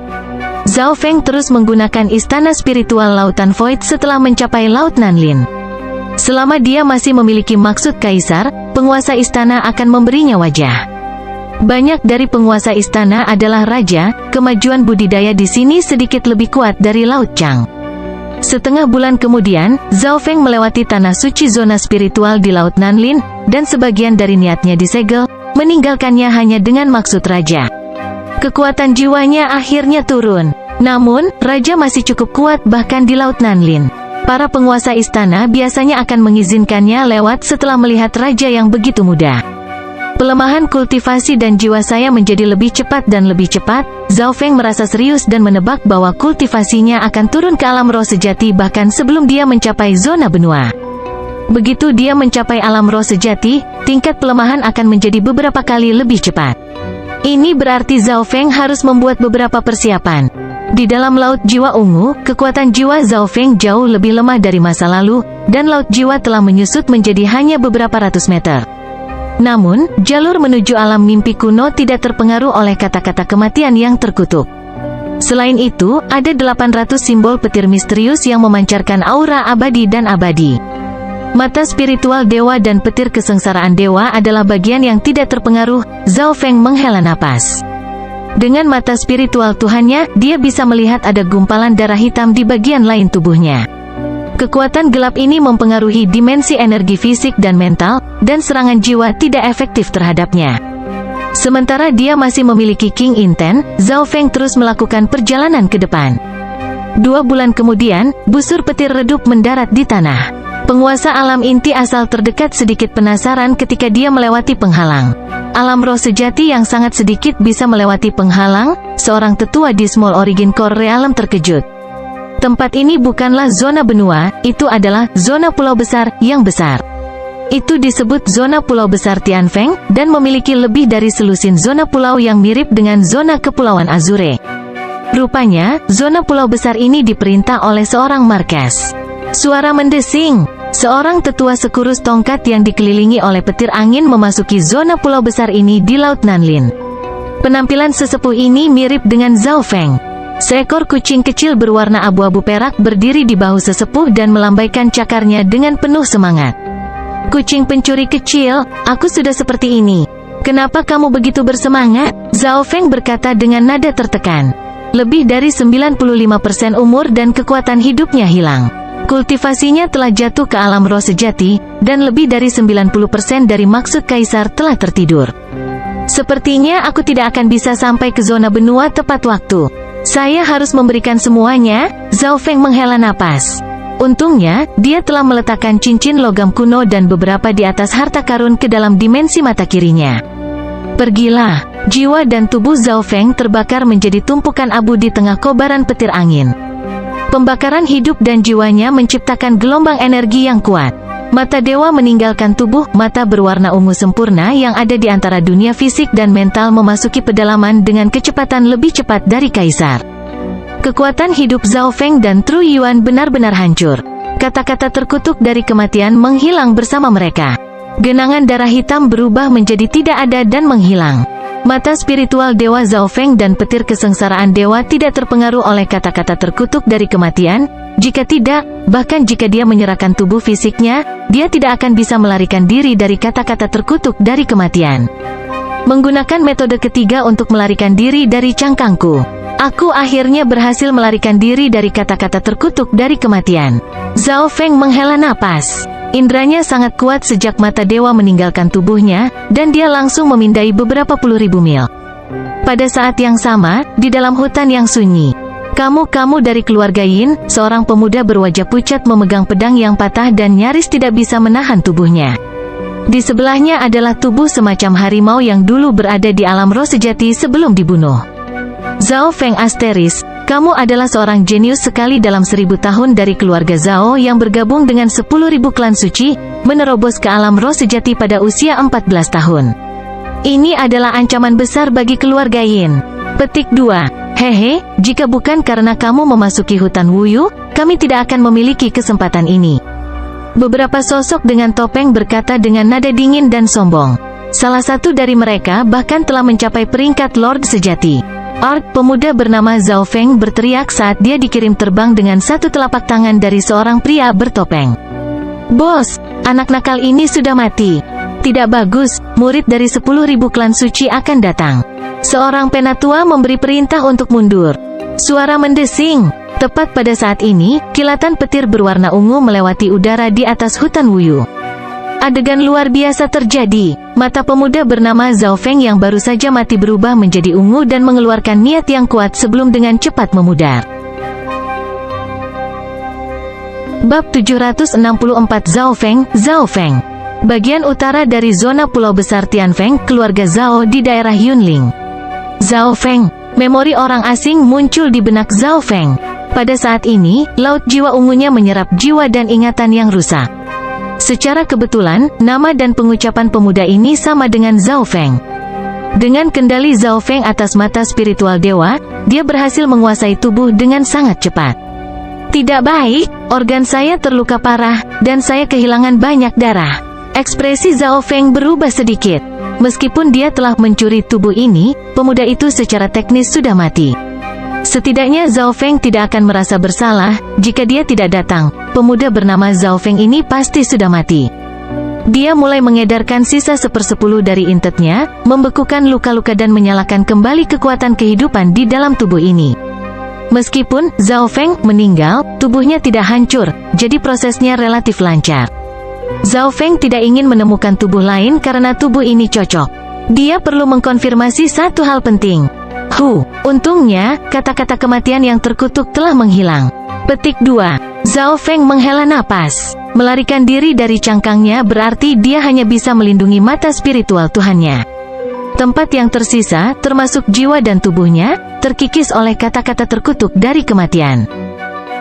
Zhao Feng terus menggunakan istana spiritual lautan Void setelah mencapai Laut Nanlin. Selama dia masih memiliki maksud Kaisar, penguasa istana akan memberinya wajah. Banyak dari penguasa istana adalah raja. Kemajuan budidaya di sini sedikit lebih kuat dari Laut Chang. Setengah bulan kemudian, Zhao Feng melewati tanah suci zona spiritual di Laut Nanlin, dan sebagian dari niatnya disegel, meninggalkannya hanya dengan maksud raja. Kekuatan jiwanya akhirnya turun. Namun, raja masih cukup kuat bahkan di Laut Nanlin. Para penguasa istana biasanya akan mengizinkannya lewat setelah melihat raja yang begitu muda. Pelemahan kultivasi dan jiwa saya menjadi lebih cepat dan lebih cepat. Zhao Feng merasa serius dan menebak bahwa kultivasinya akan turun ke alam roh sejati bahkan sebelum dia mencapai zona benua. Begitu dia mencapai alam roh sejati, tingkat pelemahan akan menjadi beberapa kali lebih cepat. Ini berarti Zhao Feng harus membuat beberapa persiapan. Di dalam Laut Jiwa Ungu, kekuatan jiwa Zhao Feng jauh lebih lemah dari masa lalu, dan Laut Jiwa telah menyusut menjadi hanya beberapa ratus meter. Namun, jalur menuju alam mimpi kuno tidak terpengaruh oleh kata-kata kematian yang terkutuk. Selain itu, ada 800 simbol petir misterius yang memancarkan aura abadi dan abadi. Mata spiritual dewa dan petir kesengsaraan dewa adalah bagian yang tidak terpengaruh. Zhao Feng menghela napas. Dengan mata spiritual Tuhannya, dia bisa melihat ada gumpalan darah hitam di bagian lain tubuhnya. Kekuatan gelap ini mempengaruhi dimensi energi fisik dan mental, dan serangan jiwa tidak efektif terhadapnya. Sementara dia masih memiliki King Inten, Zhao Feng terus melakukan perjalanan ke depan. 2 bulan kemudian, busur petir redup mendarat di tanah. Penguasa alam inti asal terdekat sedikit penasaran ketika dia melewati penghalang. Alam roh sejati yang sangat sedikit bisa melewati penghalang. Seorang tetua di Small Origin Core Realm terkejut. Tempat ini bukanlah zona benua, itu adalah zona pulau besar yang besar. Itu disebut zona pulau besar Tianfeng, dan memiliki lebih dari selusin zona pulau yang mirip dengan zona kepulauan Azure. Rupanya, zona pulau besar ini diperintah oleh seorang markas. Suara mendesing. Seorang tetua sekurus tongkat yang dikelilingi oleh petir angin memasuki zona pulau besar ini di Laut Nanlin. Penampilan sesepuh ini mirip dengan Zhao Feng. Seekor kucing kecil berwarna abu-abu perak berdiri di bahu sesepuh dan melambaikan cakarnya dengan penuh semangat. Kucing pencuri kecil, aku sudah seperti ini. Kenapa kamu begitu bersemangat? Zhao Feng berkata dengan nada tertekan. Lebih dari 95% umur dan kekuatan hidupnya hilang. Kultivasinya telah jatuh ke alam roh sejati, dan lebih dari 90% dari maksud kaisar telah tertidur. Sepertinya aku tidak akan bisa sampai ke zona benua tepat waktu. Saya harus memberikan semuanya. Zhao Feng menghela napas. Untungnya, dia telah meletakkan cincin logam kuno dan beberapa di atas harta karun ke dalam dimensi mata kirinya. Pergilah. Jiwa dan tubuh Zhao Feng terbakar menjadi tumpukan abu di tengah kobaran petir angin. Pembakaran hidup dan jiwanya menciptakan gelombang energi yang kuat. Mata dewa meninggalkan tubuh, mata berwarna ungu sempurna yang ada di antara dunia fisik dan mental memasuki pedalaman dengan kecepatan lebih cepat dari kaisar. Kekuatan hidup Zhao Feng dan Tru Yuan benar-benar hancur. Kata-kata terkutuk dari kematian menghilang bersama mereka. Genangan darah hitam berubah menjadi tidak ada dan menghilang. Mata spiritual dewa Zhao Feng dan petir kesengsaraan dewa tidak terpengaruh oleh kata-kata terkutuk dari kematian. Jika tidak, bahkan jika dia menyerahkan tubuh fisiknya, dia tidak akan bisa melarikan diri dari kata-kata terkutuk dari kematian. Menggunakan metode ketiga untuk melarikan diri dari cangkangku. Aku akhirnya berhasil melarikan diri dari kata-kata terkutuk dari kematian. Zhao Feng menghela napas. Indranya sangat kuat sejak mata dewa meninggalkan tubuhnya, dan dia langsung memindai beberapa puluh ribu mil. Pada saat yang sama, di dalam hutan yang sunyi. Kamu dari keluarga Yin, seorang pemuda berwajah pucat memegang pedang yang patah dan nyaris tidak bisa menahan tubuhnya. Di sebelahnya adalah tubuh semacam harimau yang dulu berada di alam roh sejati sebelum dibunuh. Zhao Feng Asteris, kamu adalah seorang jenius sekali dalam 1000 tahun dari keluarga Zhao yang bergabung dengan 10.000 klan suci, menerobos ke alam roh sejati pada usia 14 tahun. Ini adalah ancaman besar bagi keluarga Yin. Petik 2. Hehe, jika bukan karena kamu memasuki hutan Wuyu, kami tidak akan memiliki kesempatan ini. Beberapa sosok dengan topeng berkata dengan nada dingin dan sombong. Salah satu dari mereka bahkan telah mencapai peringkat Lord sejati. Pemuda bernama Zhao Feng berteriak saat dia dikirim terbang dengan satu telapak tangan dari seorang pria bertopeng. Bos, anak nakal ini sudah mati. Tidak bagus, murid dari 10.000 klan suci akan datang. Seorang penatua memberi perintah untuk mundur. Suara mendesing. Tepat pada saat ini, kilatan petir berwarna ungu melewati udara di atas hutan Wuyu. Adegan luar biasa terjadi. Mata pemuda bernama Zhao Feng yang baru saja mati berubah menjadi ungu dan mengeluarkan niat yang kuat sebelum dengan cepat memudar. Bab 764 Zhao Feng. bagian utara dari zona pulau besar Tianfeng, keluarga Zhao di daerah Yunling. Zhao Feng, memori orang asing muncul di benak Zhao Feng. Pada saat ini, laut jiwa ungunya menyerap jiwa dan ingatan yang rusak. Secara kebetulan, nama dan pengucapan pemuda ini sama dengan Zhao Feng. Dengan kendali Zhao Feng atas mata spiritual dewa, dia berhasil menguasai tubuh dengan sangat cepat. Tidak baik, organ saya terluka parah, dan saya kehilangan banyak darah. Ekspresi Zhao Feng berubah sedikit. Meskipun dia telah mencuri tubuh ini, pemuda itu secara teknis sudah mati. Setidaknya Zhao Feng tidak akan merasa bersalah, jika dia tidak datang. Pemuda bernama Zhao Feng ini pasti sudah mati. Dia mulai mengedarkan sisa 1/10 dari intetnya, membekukan luka-luka dan menyalakan kembali kekuatan kehidupan di dalam tubuh ini. Meskipun Zhao Feng meninggal, tubuhnya tidak hancur, jadi prosesnya relatif lancar. Zhao Feng tidak ingin menemukan tubuh lain karena tubuh ini cocok. Dia perlu mengkonfirmasi satu hal penting. Untungnya, kata-kata kematian yang terkutuk telah menghilang. Petik 2. Zhao Feng menghela napas. Melarikan diri dari cangkangnya berarti dia hanya bisa melindungi mata spiritual Tuhannya. Tempat yang tersisa, termasuk jiwa dan tubuhnya, terkikis oleh kata-kata terkutuk dari kematian.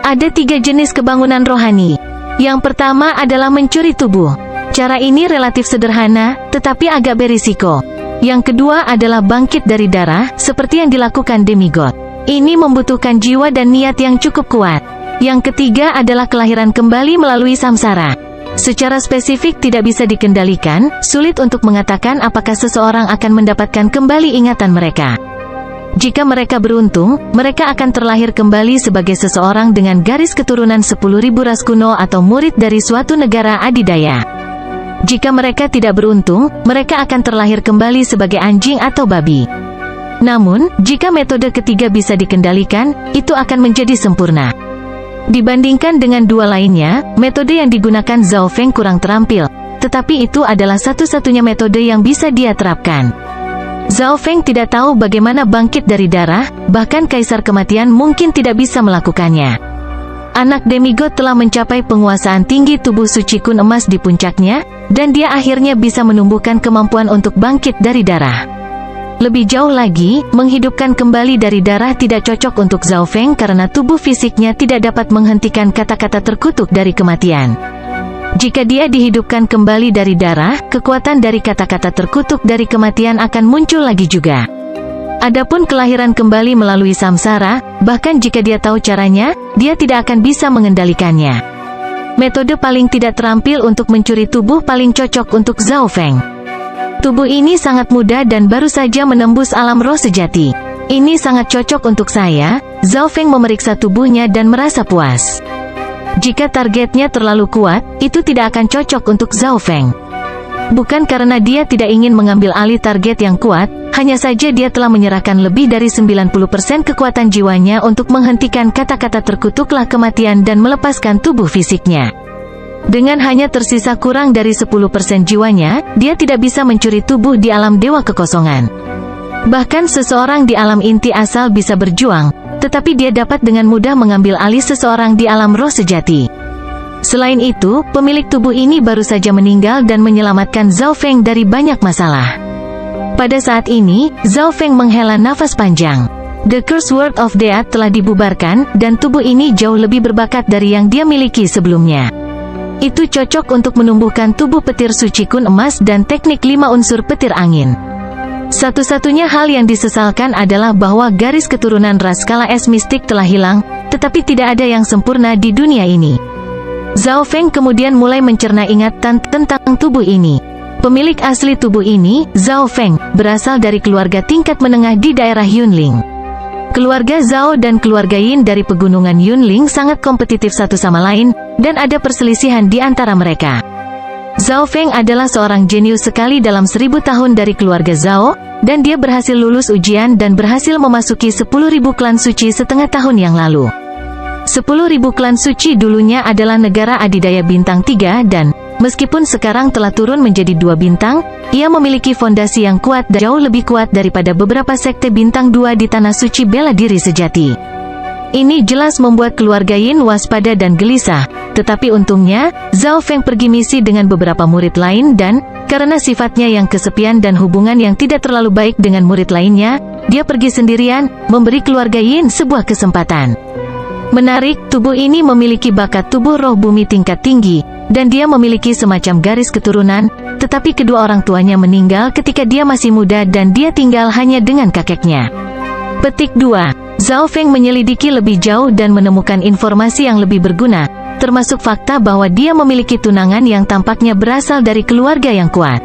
Ada 3 jenis kebangunan rohani. Yang pertama adalah mencuri tubuh. Cara ini relatif sederhana, tetapi agak berisiko. Yang kedua adalah bangkit dari darah, seperti yang dilakukan demigod. Ini membutuhkan jiwa dan niat yang cukup kuat. Yang ketiga adalah kelahiran kembali melalui samsara. Secara spesifik tidak bisa dikendalikan, sulit untuk mengatakan apakah seseorang akan mendapatkan kembali ingatan mereka. Jika mereka beruntung, mereka akan terlahir kembali sebagai seseorang dengan garis keturunan 10.000 ras kuno atau murid dari suatu negara adidaya. Jika mereka tidak beruntung, mereka akan terlahir kembali sebagai anjing atau babi. Namun, jika metode ketiga bisa dikendalikan, itu akan menjadi sempurna. Dibandingkan dengan dua lainnya, metode yang digunakan Zhao Feng kurang terampil, tetapi itu adalah satu-satunya metode yang bisa dia terapkan. Zhao Feng tidak tahu bagaimana bangkit dari darah, bahkan Kaisar Kematian mungkin tidak bisa melakukannya. Anak demigod telah mencapai penguasaan tinggi tubuh suci kun emas di puncaknya, dan dia akhirnya bisa menumbuhkan kemampuan untuk bangkit dari darah. Lebih jauh lagi, menghidupkan kembali dari darah tidak cocok untuk Zhao Feng karena tubuh fisiknya tidak dapat menghentikan kata-kata terkutuk dari kematian. Jika dia dihidupkan kembali dari darah, kekuatan dari kata-kata terkutuk dari kematian akan muncul lagi juga. Adapun kelahiran kembali melalui samsara, bahkan jika dia tahu caranya, dia tidak akan bisa mengendalikannya. Metode paling tidak terampil untuk mencuri tubuh paling cocok untuk Zhao Feng. Tubuh ini sangat muda dan baru saja menembus alam roh sejati. Ini sangat cocok untuk saya. Zhao Feng memeriksa tubuhnya dan merasa puas. Jika targetnya terlalu kuat, itu tidak akan cocok untuk Zhao Feng. Bukan karena dia tidak ingin mengambil alih target yang kuat, hanya saja dia telah menyerahkan lebih dari 90% kekuatan jiwanya untuk menghentikan kata-kata terkutuklah kematian dan melepaskan tubuh fisiknya. Dengan hanya tersisa kurang dari 10% jiwanya, dia tidak bisa mencuri tubuh di alam dewa kekosongan. Bahkan seseorang di alam inti asal bisa berjuang, tetapi dia dapat dengan mudah mengambil alih seseorang di alam roh sejati. Selain itu, pemilik tubuh ini baru saja meninggal dan menyelamatkan Zhao Feng dari banyak masalah. Pada saat ini, Zhao Feng menghela nafas panjang. The Cursed World of Death telah dibubarkan, dan tubuh ini jauh lebih berbakat dari yang dia miliki sebelumnya. Itu cocok untuk menumbuhkan tubuh petir suci kun emas dan teknik 5 unsur petir angin. Satu-satunya hal yang disesalkan adalah bahwa garis keturunan ras skala es mistik telah hilang, tetapi tidak ada yang sempurna di dunia ini. Zhao Feng kemudian mulai mencerna ingatan tentang tubuh ini. Pemilik asli tubuh ini, Zhao Feng, berasal dari keluarga tingkat menengah di daerah Yunling. Keluarga Zhao dan keluarga Yin dari pegunungan Yunling sangat kompetitif satu sama lain, dan ada perselisihan di antara mereka. Zhao Feng adalah seorang jenius sekali dalam 1000 tahun dari keluarga Zhao, dan dia berhasil lulus ujian dan berhasil memasuki 10.000 klan suci setengah tahun yang lalu. 10.000 klan suci dulunya adalah negara adidaya bintang 3 dan, meskipun sekarang telah turun menjadi 2 bintang, ia memiliki fondasi yang kuat dan jauh lebih kuat daripada beberapa sekte bintang 2 di tanah suci bela diri sejati. Ini jelas membuat keluarga Yin waspada dan gelisah, Tetapi untungnya, Zhao Feng pergi misi dengan beberapa murid lain dan, karena sifatnya yang kesepian dan hubungan yang tidak terlalu baik dengan murid lainnya, dia pergi sendirian, memberi keluarga Yin sebuah kesempatan. Menarik, tubuh ini memiliki bakat tubuh roh bumi tingkat tinggi, dan dia memiliki semacam garis keturunan, tetapi kedua orang tuanya meninggal ketika dia masih muda dan dia tinggal hanya dengan kakeknya. Petik 2. Zhao Feng menyelidiki lebih jauh dan menemukan informasi yang lebih berguna, termasuk fakta bahwa dia memiliki tunangan yang tampaknya berasal dari keluarga yang kuat.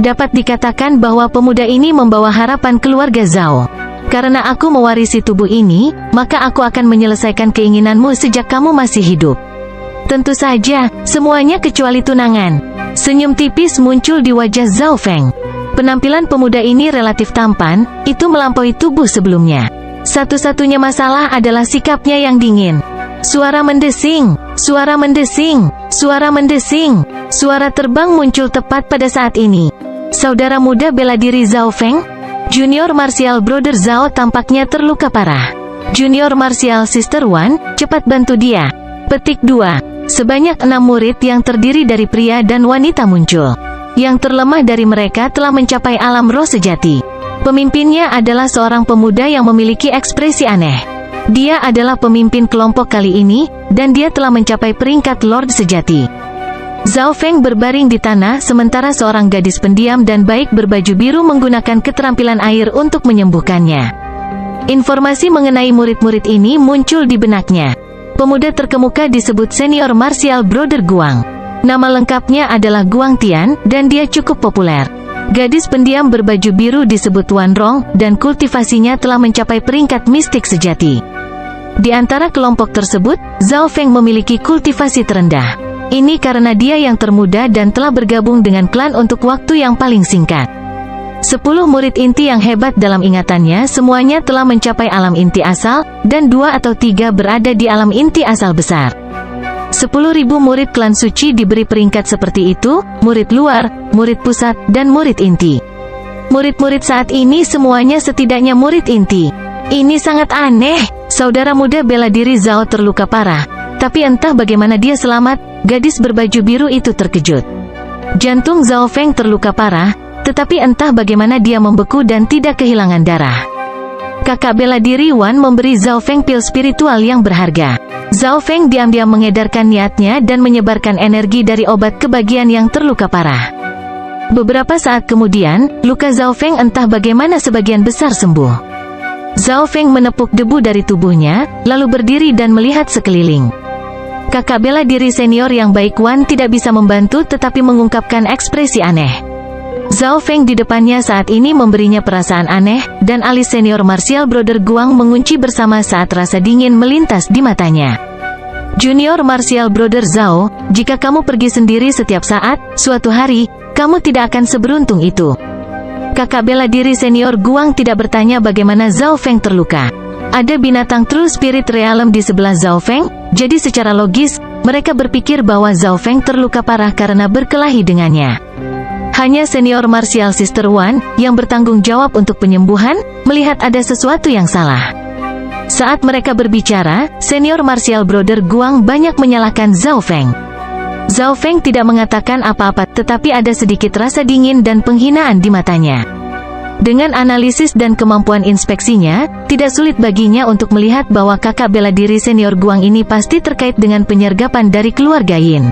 Dapat dikatakan bahwa pemuda ini membawa harapan keluarga Zhao. Karena aku mewarisi tubuh ini, maka aku akan menyelesaikan keinginanmu sejak kamu masih hidup. Tentu saja, semuanya kecuali tunangan. Senyum tipis muncul di wajah Zhao Feng. Penampilan pemuda ini relatif tampan, itu melampaui tubuh sebelumnya. Satu-satunya masalah adalah sikapnya yang dingin. Suara mendesing, suara mendesing, suara mendesing. Suara terbang muncul tepat pada saat ini. Saudara muda bela diri Zhao Feng? Junior Martial Brother Zhao tampaknya terluka parah. Junior Martial Sister Wan, cepat bantu dia. Petik 2. Sebanyak 6 murid yang terdiri dari pria dan wanita muncul. Yang terlemah dari mereka telah mencapai alam roh sejati. Pemimpinnya adalah seorang pemuda yang memiliki ekspresi aneh. Dia adalah pemimpin kelompok kali ini, dan dia telah mencapai peringkat Lord sejati. Zhao Feng berbaring di tanah sementara seorang gadis pendiam dan baik berbaju biru menggunakan keterampilan air untuk menyembuhkannya. Informasi mengenai murid-murid ini muncul di benaknya. Pemuda terkemuka disebut Senior Martial Brother Guang. Nama lengkapnya adalah Guang Tian, dan dia cukup populer. Gadis pendiam berbaju biru disebut Wan Rong, dan kultivasinya telah mencapai peringkat mistik sejati. Di antara kelompok tersebut, Zhao Feng memiliki kultivasi terendah. Ini karena dia yang termuda dan telah bergabung dengan klan untuk waktu yang paling singkat. 10 murid inti yang hebat dalam ingatannya semuanya telah mencapai alam inti asal, dan 2 atau 3 berada di alam inti asal besar. 10.000 murid klan suci diberi peringkat seperti itu, murid luar, murid pusat, dan murid inti. Murid-murid saat ini semuanya setidaknya murid inti. Ini sangat aneh. Saudara muda bela diri Zhao terluka parah, tapi entah bagaimana dia selamat. Gadis berbaju biru itu terkejut. Jantung Zhao Feng terluka parah, tetapi entah bagaimana dia membeku dan tidak kehilangan darah. Kakak bela diri Wan memberi Zhao Feng pil spiritual yang berharga. Zhao Feng diam-diam mengedarkan niatnya dan menyebarkan energi dari obat ke bagian yang terluka parah. Beberapa saat kemudian, luka Zhao Feng entah bagaimana sebagian besar sembuh. Zhao Feng menepuk debu dari tubuhnya, lalu berdiri dan melihat sekeliling. Kakak bela diri senior yang baik Wan tidak bisa membantu tetapi mengungkapkan ekspresi aneh. Zhao Feng di depannya saat ini memberinya perasaan aneh, dan alis senior Martial Brother Guang mengunci bersama saat rasa dingin melintas di matanya. Junior Martial Brother Zhao, jika kamu pergi sendiri setiap saat, suatu hari, kamu tidak akan seberuntung itu. Kakak bela diri senior Guang tidak bertanya bagaimana Zhao Feng terluka. Ada binatang True Spirit Realm di sebelah Zhao Feng, jadi secara logis, mereka berpikir bahwa Zhao Feng terluka parah karena berkelahi dengannya. Hanya senior Martial Sister Wan, yang bertanggung jawab untuk penyembuhan, melihat ada sesuatu yang salah. Saat mereka berbicara, senior Martial Brother Guang banyak menyalahkan Zhao Feng. Zhao Feng tidak mengatakan apa-apa, tetapi ada sedikit rasa dingin dan penghinaan di matanya. Dengan analisis dan kemampuan inspeksinya, tidak sulit baginya untuk melihat bahwa kakak bela diri senior Guang ini pasti terkait dengan penyergapan dari keluarga Yin.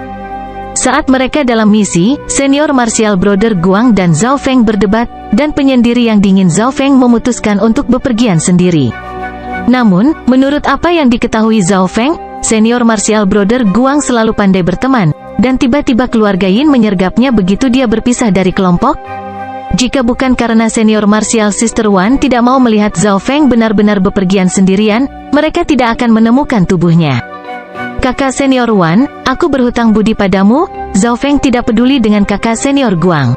Saat mereka dalam misi, senior Martial Brother Guang dan Zhao Feng berdebat, dan penyendiri yang dingin Zhao Feng memutuskan untuk bepergian sendiri. Namun, menurut apa yang diketahui Zhao Feng, senior Martial Brother Guang selalu pandai berteman, dan tiba-tiba keluarga Yin menyergapnya begitu dia berpisah dari kelompok. Jika bukan karena senior Martial Sister Wan tidak mau melihat Zhao Feng benar-benar bepergian sendirian, mereka tidak akan menemukan tubuhnya. Kakak senior Wan, aku berhutang budi padamu. Zhao Feng tidak peduli dengan kakak senior Guang.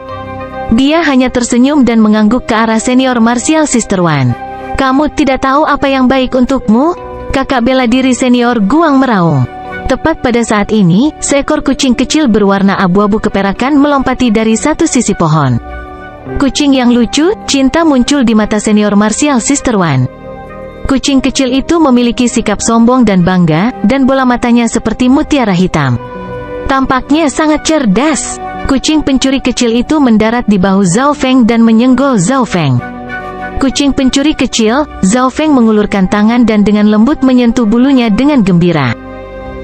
Dia hanya tersenyum dan mengangguk ke arah senior Martial Sister Wan. Kamu tidak tahu apa yang baik untukmu? Kakak bela diri senior Guang meraung. Tepat pada saat ini, seekor kucing kecil berwarna abu-abu keperakan melompati dari satu sisi pohon. Kucing yang lucu, cinta muncul di mata senior Martial Sister Wan. Kucing kecil itu memiliki sikap sombong dan bangga, dan bola matanya seperti mutiara hitam. Tampaknya sangat cerdas. Kucing pencuri kecil itu mendarat di bahu Zhao Feng dan menyenggol Zhao Feng. Kucing pencuri kecil, Zhao Feng mengulurkan tangan dan dengan lembut menyentuh bulunya dengan gembira.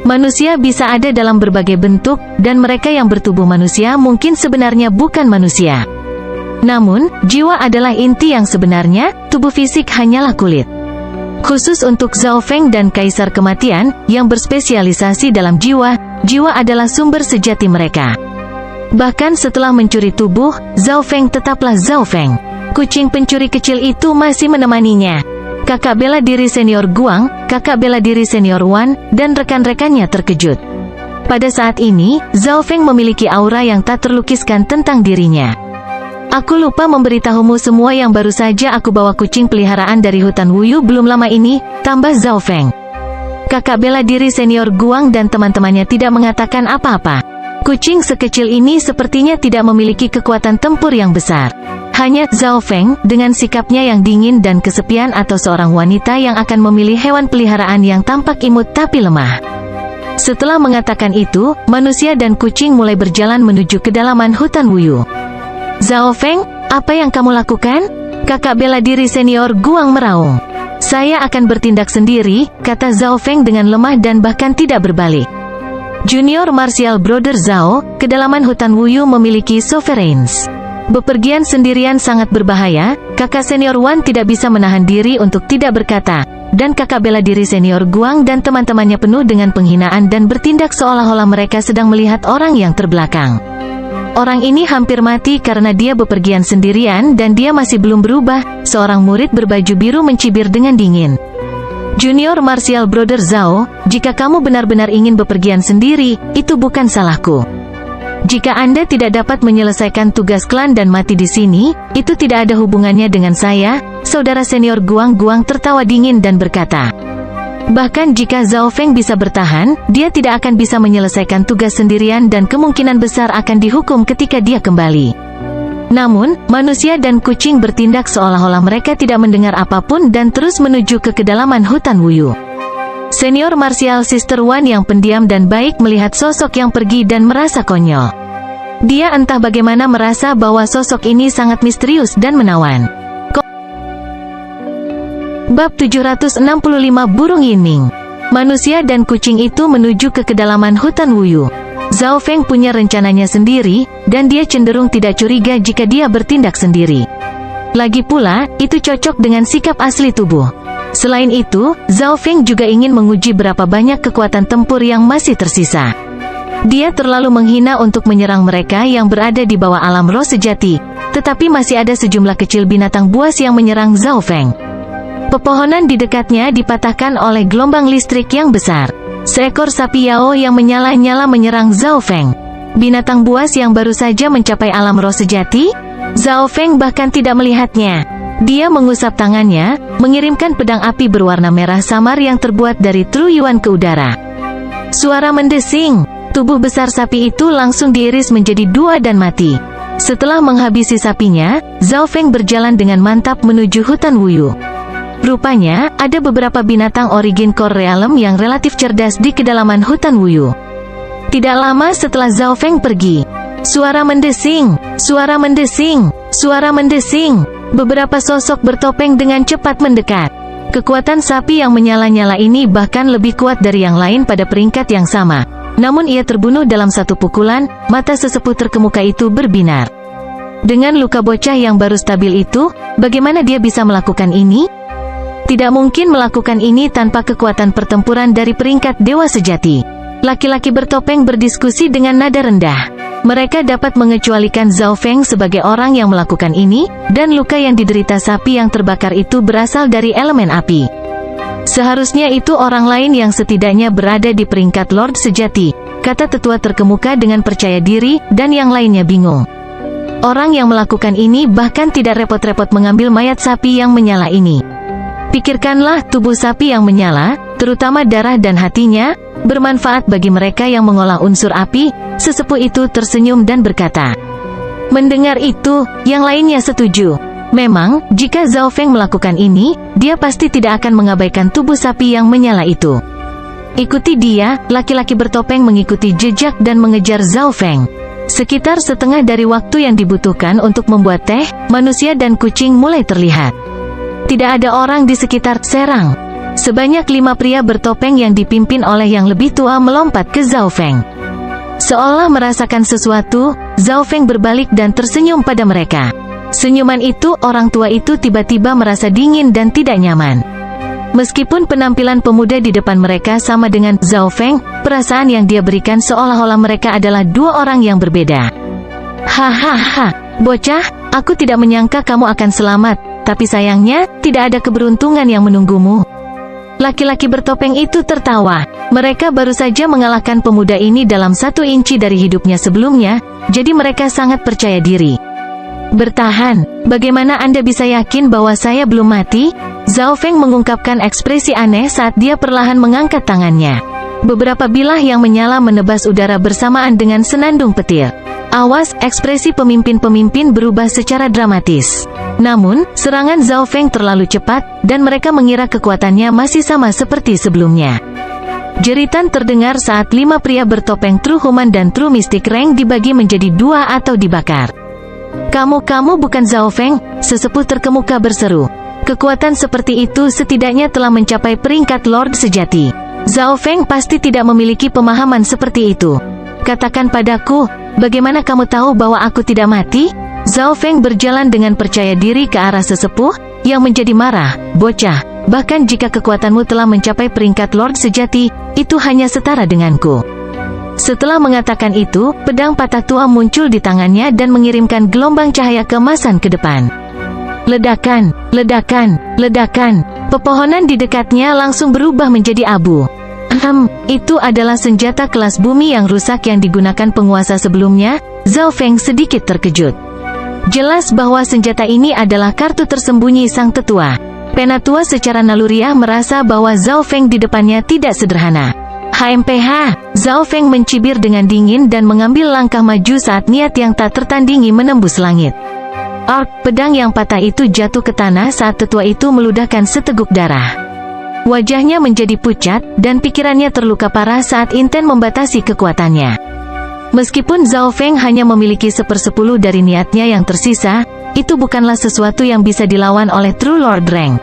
Manusia bisa ada dalam berbagai bentuk, dan mereka yang bertubuh manusia mungkin sebenarnya bukan manusia. Namun, jiwa adalah inti yang sebenarnya, tubuh fisik hanyalah kulit. Khusus untuk Zhao Feng dan Kaisar Kematian, yang berspesialisasi dalam jiwa, jiwa adalah sumber sejati mereka. Bahkan setelah mencuri tubuh, Zhao Feng tetaplah Zhao Feng. Kucing pencuri kecil itu masih menemaninya. Kakak bela diri senior Guang, kakak bela diri senior Wan, dan rekan-rekannya terkejut. Pada saat ini, Zhao Feng memiliki aura yang tak terlukiskan tentang dirinya. Aku lupa memberitahumu semua yang baru saja aku bawa kucing peliharaan dari hutan Wuyu belum lama ini, tambah Zhao Feng. Kakak bela diri senior Guang dan teman-temannya tidak mengatakan apa-apa. Kucing sekecil ini sepertinya tidak memiliki kekuatan tempur yang besar. Hanya Zhao Feng, dengan sikapnya yang dingin dan kesepian atau seorang wanita yang akan memilih hewan peliharaan yang tampak imut tapi lemah. Setelah mengatakan itu, manusia dan kucing mulai berjalan menuju kedalaman hutan Wuyu. Zhao Feng, apa yang kamu lakukan? Kakak bela diri senior Guang meraung. Saya akan bertindak sendiri, kata Zhao Feng dengan lemah dan bahkan tidak berbalik. Junior Martial Brother Zhao, kedalaman hutan Wuyu memiliki sovereigns. Bepergian sendirian sangat berbahaya, kakak senior Wan tidak bisa menahan diri untuk tidak berkata, dan kakak bela diri senior Guang dan teman-temannya penuh dengan penghinaan dan bertindak seolah-olah mereka sedang melihat orang yang terbelakang. Orang ini hampir mati karena dia bepergian sendirian dan dia masih belum berubah, seorang murid berbaju biru mencibir dengan dingin. Junior Martial Brother Zhao, jika kamu benar-benar ingin bepergian sendiri, itu bukan salahku. Jika Anda tidak dapat menyelesaikan tugas klan dan mati di sini, itu tidak ada hubungannya dengan saya, saudara senior Guang tertawa dingin dan berkata. Bahkan jika Zhao Feng bisa bertahan, dia tidak akan bisa menyelesaikan tugas sendirian dan kemungkinan besar akan dihukum ketika dia kembali. Namun, manusia dan kucing bertindak seolah-olah mereka tidak mendengar apapun dan terus menuju ke kedalaman hutan Wuyu. Senior Martial Sister Wan yang pendiam dan baik melihat sosok yang pergi dan merasa konyol. Dia entah bagaimana merasa bahwa sosok ini sangat misterius dan menawan. Bab 765 Burung Yining. Manusia dan kucing itu menuju ke kedalaman hutan Wuyu. Zhao Feng punya rencananya sendiri, dan dia cenderung tidak curiga jika dia bertindak sendiri. Lagi pula, itu cocok dengan sikap asli tubuh. Selain itu, Zhao Feng juga ingin menguji berapa banyak kekuatan tempur yang masih tersisa. Dia terlalu menghina untuk menyerang mereka yang berada di bawah alam roh sejati, tetapi masih ada sejumlah kecil binatang buas yang menyerang Zhao Feng. Pepohonan di dekatnya dipatahkan oleh gelombang listrik yang besar. Seekor sapi Yao yang menyala-nyala menyerang Zhao Feng. Binatang buas yang baru saja mencapai alam roh sejati? Zhao Feng bahkan tidak melihatnya. Dia mengusap tangannya, mengirimkan pedang api berwarna merah samar yang terbuat dari truyuan ke udara. Suara mendesing. Tubuh besar sapi itu langsung diiris menjadi dua dan mati. Setelah menghabisi sapinya, Zhao Feng berjalan dengan mantap menuju hutan Wuyu. Rupanya, ada beberapa binatang origin core realm yang relatif cerdas di kedalaman hutan Wuyu. Tidak lama setelah Zhao Feng pergi, suara mendesing, suara mendesing, suara mendesing. Beberapa sosok bertopeng dengan cepat mendekat. Kekuatan sapi yang menyala-nyala ini bahkan lebih kuat dari yang lain pada peringkat yang sama. Namun ia terbunuh dalam satu pukulan, mata sesepuh terkemuka itu berbinar. Dengan luka bocah yang baru stabil itu, bagaimana dia bisa melakukan ini? Tidak mungkin melakukan ini tanpa kekuatan pertempuran dari peringkat dewa sejati. Laki-laki bertopeng berdiskusi dengan nada rendah. Mereka dapat mengecualikan Zhao Feng sebagai orang yang melakukan ini, dan luka yang diderita sapi yang terbakar itu berasal dari elemen api. Seharusnya itu orang lain yang setidaknya berada di peringkat Lord sejati, kata tetua terkemuka dengan percaya diri, dan yang lainnya bingung. Orang yang melakukan ini bahkan tidak repot-repot mengambil mayat sapi yang menyala ini. Pikirkanlah, tubuh sapi yang menyala, terutama darah dan hatinya, bermanfaat bagi mereka yang mengolah unsur api. Sesepuh itu tersenyum dan berkata. Mendengar itu, yang lainnya setuju. Memang, jika Zhao Feng melakukan ini, dia pasti tidak akan mengabaikan tubuh sapi yang menyala itu. Ikuti dia, laki-laki bertopeng mengikuti jejak dan mengejar Zhao Feng. Sekitar setengah dari waktu yang dibutuhkan untuk membuat teh, manusia dan kucing mulai terlihat. Tidak ada orang di sekitar serang. Sebanyak 5 pria bertopeng yang dipimpin oleh yang lebih tua melompat ke Zhao Feng. Seolah merasakan sesuatu, Zhao Feng berbalik dan tersenyum pada mereka. Senyuman itu, orang tua itu tiba-tiba merasa dingin dan tidak nyaman. Meskipun penampilan pemuda di depan mereka sama dengan Zhao Feng, perasaan yang dia berikan seolah-olah mereka adalah dua orang yang berbeda. Hahaha, bocah, aku tidak menyangka kamu akan selamat, tapi sayangnya, tidak ada keberuntungan yang menunggumu. Laki-laki bertopeng itu tertawa. Mereka baru saja mengalahkan pemuda ini dalam 1 inci dari hidupnya sebelumnya, jadi mereka sangat percaya diri. Bertahan, bagaimana Anda bisa yakin bahwa saya belum mati? Zhao Feng mengungkapkan ekspresi aneh saat dia perlahan mengangkat tangannya. Beberapa bilah yang menyala menebas udara bersamaan dengan senandung petir. Awas, ekspresi pemimpin-pemimpin berubah secara dramatis. Namun, serangan Zhao Feng terlalu cepat, dan mereka mengira kekuatannya masih sama seperti sebelumnya. Jeritan terdengar saat 5 pria bertopeng True Human dan True Mystic Rank dibagi menjadi 2 atau dibakar. Kamu bukan Zhao Feng, sesepuh terkemuka berseru. Kekuatan seperti itu setidaknya telah mencapai peringkat Lord sejati. Zhao Feng pasti tidak memiliki pemahaman seperti itu. Katakan padaku, bagaimana kamu tahu bahwa aku tidak mati? Zhao Feng berjalan dengan percaya diri ke arah sesepuh, yang menjadi marah. Bocah, bahkan jika kekuatanmu telah mencapai peringkat Lord sejati, itu hanya setara denganku. Setelah mengatakan itu, pedang patah tua muncul di tangannya dan mengirimkan gelombang cahaya keemasan ke depan. Ledakan, ledakan, ledakan. Pepohonan di dekatnya langsung berubah menjadi abu. Itu adalah senjata kelas bumi yang rusak yang digunakan penguasa sebelumnya. Zhao Feng sedikit terkejut. Jelas bahwa senjata ini adalah kartu tersembunyi sang tetua. Penatua secara naluriah merasa bahwa Zhao Feng di depannya tidak sederhana. HMPH, Zhao Feng mencibir dengan dingin dan mengambil langkah maju saat niat yang tak tertandingi menembus langit. Pedang yang patah itu jatuh ke tanah saat tetua itu meludahkan seteguk darah. Wajahnya menjadi pucat, dan pikirannya terluka parah saat Inten membatasi kekuatannya. Meskipun Zhao Feng hanya memiliki 1/10 dari niatnya yang tersisa, itu bukanlah sesuatu yang bisa dilawan oleh True Lord Rank.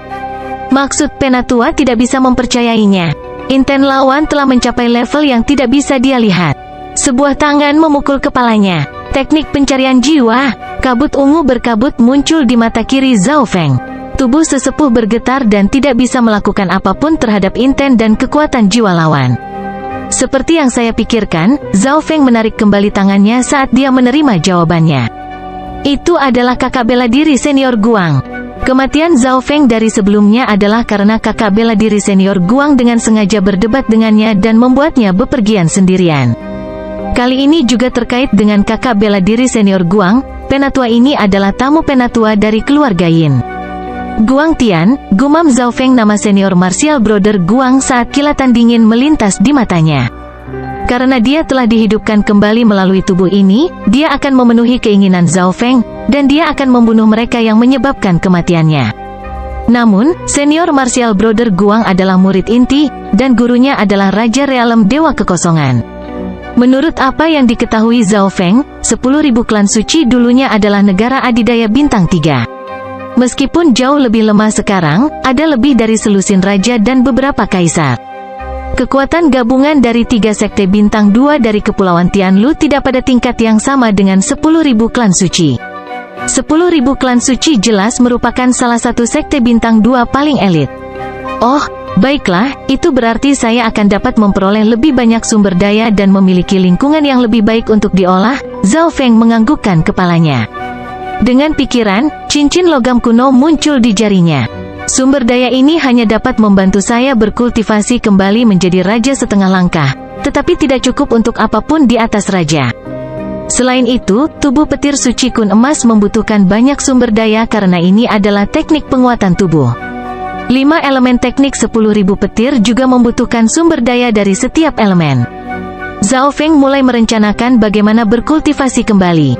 Maksud Penatua tidak bisa mempercayainya. Inten lawan telah mencapai level yang tidak bisa dia lihat. Sebuah tangan memukul kepalanya. Teknik pencarian jiwa. Kabut ungu berkabut muncul di mata kiri Zhao Feng. Tubuh sesepuh bergetar dan tidak bisa melakukan apapun terhadap Inten dan kekuatan jiwa lawan. Seperti yang saya pikirkan, Zhao Feng menarik kembali tangannya saat dia menerima jawabannya. Itu adalah kakak bela diri senior Guang. Kematian Zhao Feng dari sebelumnya adalah karena kakak bela diri senior Guang dengan sengaja berdebat dengannya dan membuatnya bepergian sendirian. Kali ini juga terkait dengan kakak bela diri senior Guang. Penatua ini adalah tamu penatua dari keluarga Yin. Guang Tian, gumam Zhao Feng nama senior martial brother Guang saat kilatan dingin melintas di matanya. Karena dia telah dihidupkan kembali melalui tubuh ini, dia akan memenuhi keinginan Zhao Feng, dan dia akan membunuh mereka yang menyebabkan kematiannya. Namun, senior martial brother Guang adalah murid inti, dan gurunya adalah Raja Realem Dewa Kekosongan. Menurut apa yang diketahui Zhao Feng, 10.000 klan suci dulunya adalah negara adidaya bintang 3. Meskipun jauh lebih lemah sekarang, ada lebih dari selusin raja dan beberapa kaisar. Kekuatan gabungan dari 3 sekte bintang 2 dari Kepulauan Tianlu tidak pada tingkat yang sama dengan 10.000 klan suci. 10.000 klan suci jelas merupakan salah satu sekte bintang 2 paling elit. Oh, baiklah, itu berarti saya akan dapat memperoleh lebih banyak sumber daya dan memiliki lingkungan yang lebih baik untuk diolah. Zhao Feng menganggukkan kepalanya. Dengan pikiran, cincin logam kuno muncul di jarinya. Sumber daya ini hanya dapat membantu saya berkultivasi kembali menjadi raja setengah langkah, tetapi tidak cukup untuk apapun di atas raja. Selain itu, tubuh petir suci kun emas membutuhkan banyak sumber daya karena ini adalah teknik penguatan tubuh. 5 elemen teknik 10.000 petir juga membutuhkan sumber daya dari setiap elemen. Zhao Feng mulai merencanakan bagaimana berkultivasi kembali.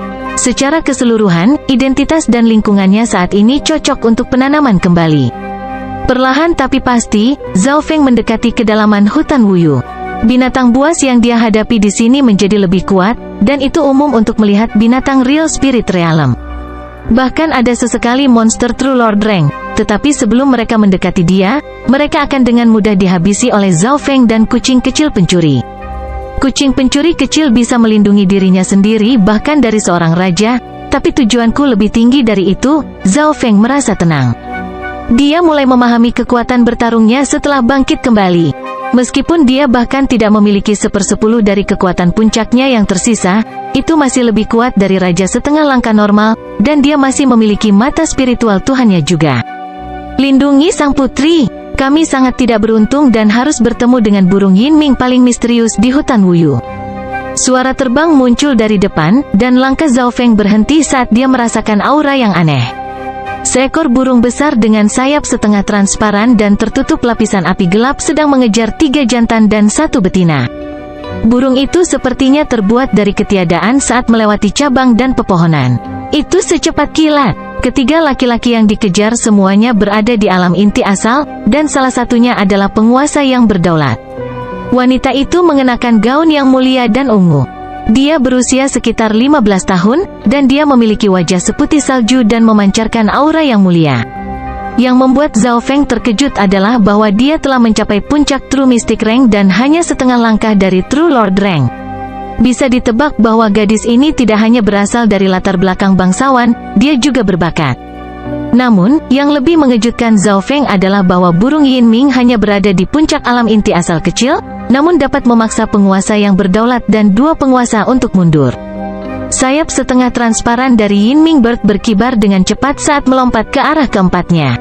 Secara keseluruhan, identitas dan lingkungannya saat ini cocok untuk penanaman kembali. Perlahan tapi pasti, Zhao Feng mendekati kedalaman hutan Wuyu. Binatang buas yang dia hadapi di sini menjadi lebih kuat, dan itu umum untuk melihat binatang real spirit realm. Bahkan ada sesekali monster True Lord Rank, tetapi sebelum mereka mendekati dia, mereka akan dengan mudah dihabisi oleh Zhao Feng dan kucing kecil pencuri. Kucing pencuri kecil bisa melindungi dirinya sendiri bahkan dari seorang raja, tapi tujuanku lebih tinggi dari itu. Zhao Feng merasa tenang. Dia mulai memahami kekuatan bertarungnya setelah bangkit kembali. Meskipun dia bahkan tidak memiliki 1/10 dari kekuatan puncaknya yang tersisa, itu masih lebih kuat dari raja setengah langkah normal, dan dia masih memiliki mata spiritual Tuhannya juga. Lindungi sang putri. Kami sangat tidak beruntung dan harus bertemu dengan burung Yinming paling misterius di hutan Wuyu. Suara terbang muncul dari depan, dan langkah Zhao Feng berhenti saat dia merasakan aura yang aneh. Seekor burung besar dengan sayap setengah transparan dan tertutup lapisan api gelap sedang mengejar 3 jantan dan 1 betina. Burung itu sepertinya terbuat dari ketiadaan saat melewati cabang dan pepohonan. Itu secepat kilat. Ketiga laki-laki yang dikejar semuanya berada di alam inti asal, dan salah satunya adalah penguasa yang berdaulat. Wanita itu mengenakan gaun yang mulia dan ungu. Dia berusia sekitar 15 tahun, dan dia memiliki wajah seputih salju dan memancarkan aura yang mulia. Yang membuat Zhao Feng terkejut adalah bahwa dia telah mencapai puncak True Mystic Rank dan hanya setengah langkah dari True Lord Rank. Bisa ditebak bahwa gadis ini tidak hanya berasal dari latar belakang bangsawan, dia juga berbakat. Namun, yang lebih mengejutkan Zhao Feng adalah bahwa burung Yinming hanya berada di puncak alam inti asal kecil, namun dapat memaksa penguasa yang berdaulat dan 2 penguasa untuk mundur. Sayap setengah transparan dari Yinming Bird berkibar dengan cepat saat melompat ke arah keempatnya.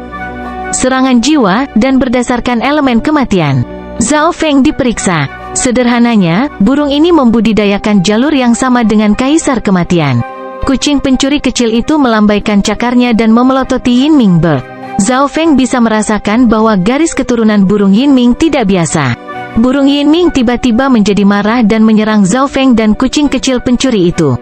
Serangan jiwa, dan berdasarkan elemen kematian, Zhao Feng diperiksa. Sederhananya, burung ini membudidayakan jalur yang sama dengan Kaisar Kematian. Kucing pencuri kecil itu melambaikan cakarnya dan memelototi Yinming Bird. Zhao Feng bisa merasakan bahwa garis keturunan burung Yinming tidak biasa. Burung Yinming tiba-tiba menjadi marah dan menyerang Zhao Feng dan kucing kecil pencuri itu.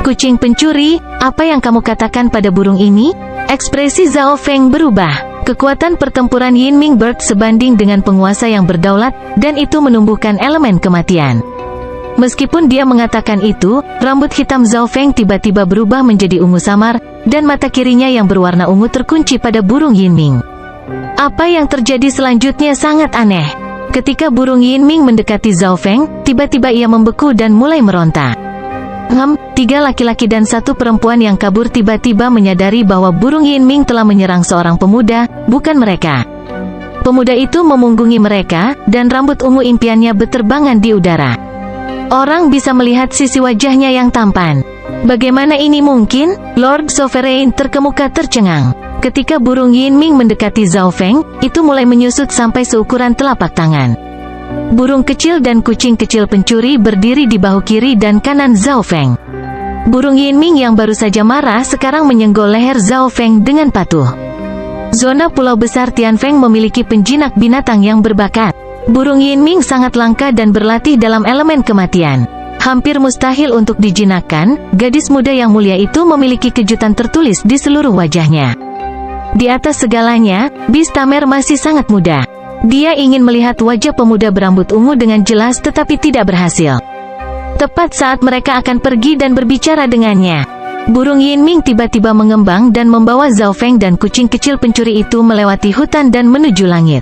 Kucing pencuri, apa yang kamu katakan pada burung ini? Ekspresi Zhao Feng berubah. Kekuatan pertempuran Yinming Bird sebanding dengan penguasa yang berdaulat, dan itu menumbuhkan elemen kematian. Meskipun dia mengatakan itu, rambut hitam Zhao Feng tiba-tiba berubah menjadi ungu samar, dan mata kirinya yang berwarna ungu terkunci pada burung Yinming. Apa yang terjadi selanjutnya sangat aneh. Ketika burung Yinming mendekati Zhao Feng, tiba-tiba ia membeku dan mulai meronta. 3 laki-laki dan 1 perempuan yang kabur tiba-tiba menyadari bahwa burung Yinming telah menyerang seorang pemuda, bukan mereka. Pemuda itu memunggungi mereka, dan rambut ungu impiannya berterbangan di udara. Orang bisa melihat sisi wajahnya yang tampan. Bagaimana ini mungkin? Lord Sovereign terkemuka tercengang. Ketika burung Yinming mendekati Zhao Feng, itu mulai menyusut sampai seukuran telapak tangan. Burung kecil dan kucing kecil pencuri berdiri di bahu kiri dan kanan Zhao Feng. Burung Yinming yang baru saja marah sekarang menyenggol leher Zhao Feng dengan patuh. Zona Pulau Besar Tianfeng memiliki penjinak binatang yang berbakat. Burung Yinming sangat langka dan berlatih dalam elemen kematian. Hampir mustahil untuk dijinakkan, gadis muda yang mulia itu memiliki kejutan tertulis di seluruh wajahnya. Di atas segalanya, Beast Tamer masih sangat muda. Dia ingin melihat wajah pemuda berambut ungu dengan jelas tetapi tidak berhasil. Tepat saat mereka akan pergi dan berbicara dengannya, burung Yinming tiba-tiba mengembang dan membawa Zhao Feng dan kucing kecil pencuri itu melewati hutan dan menuju langit.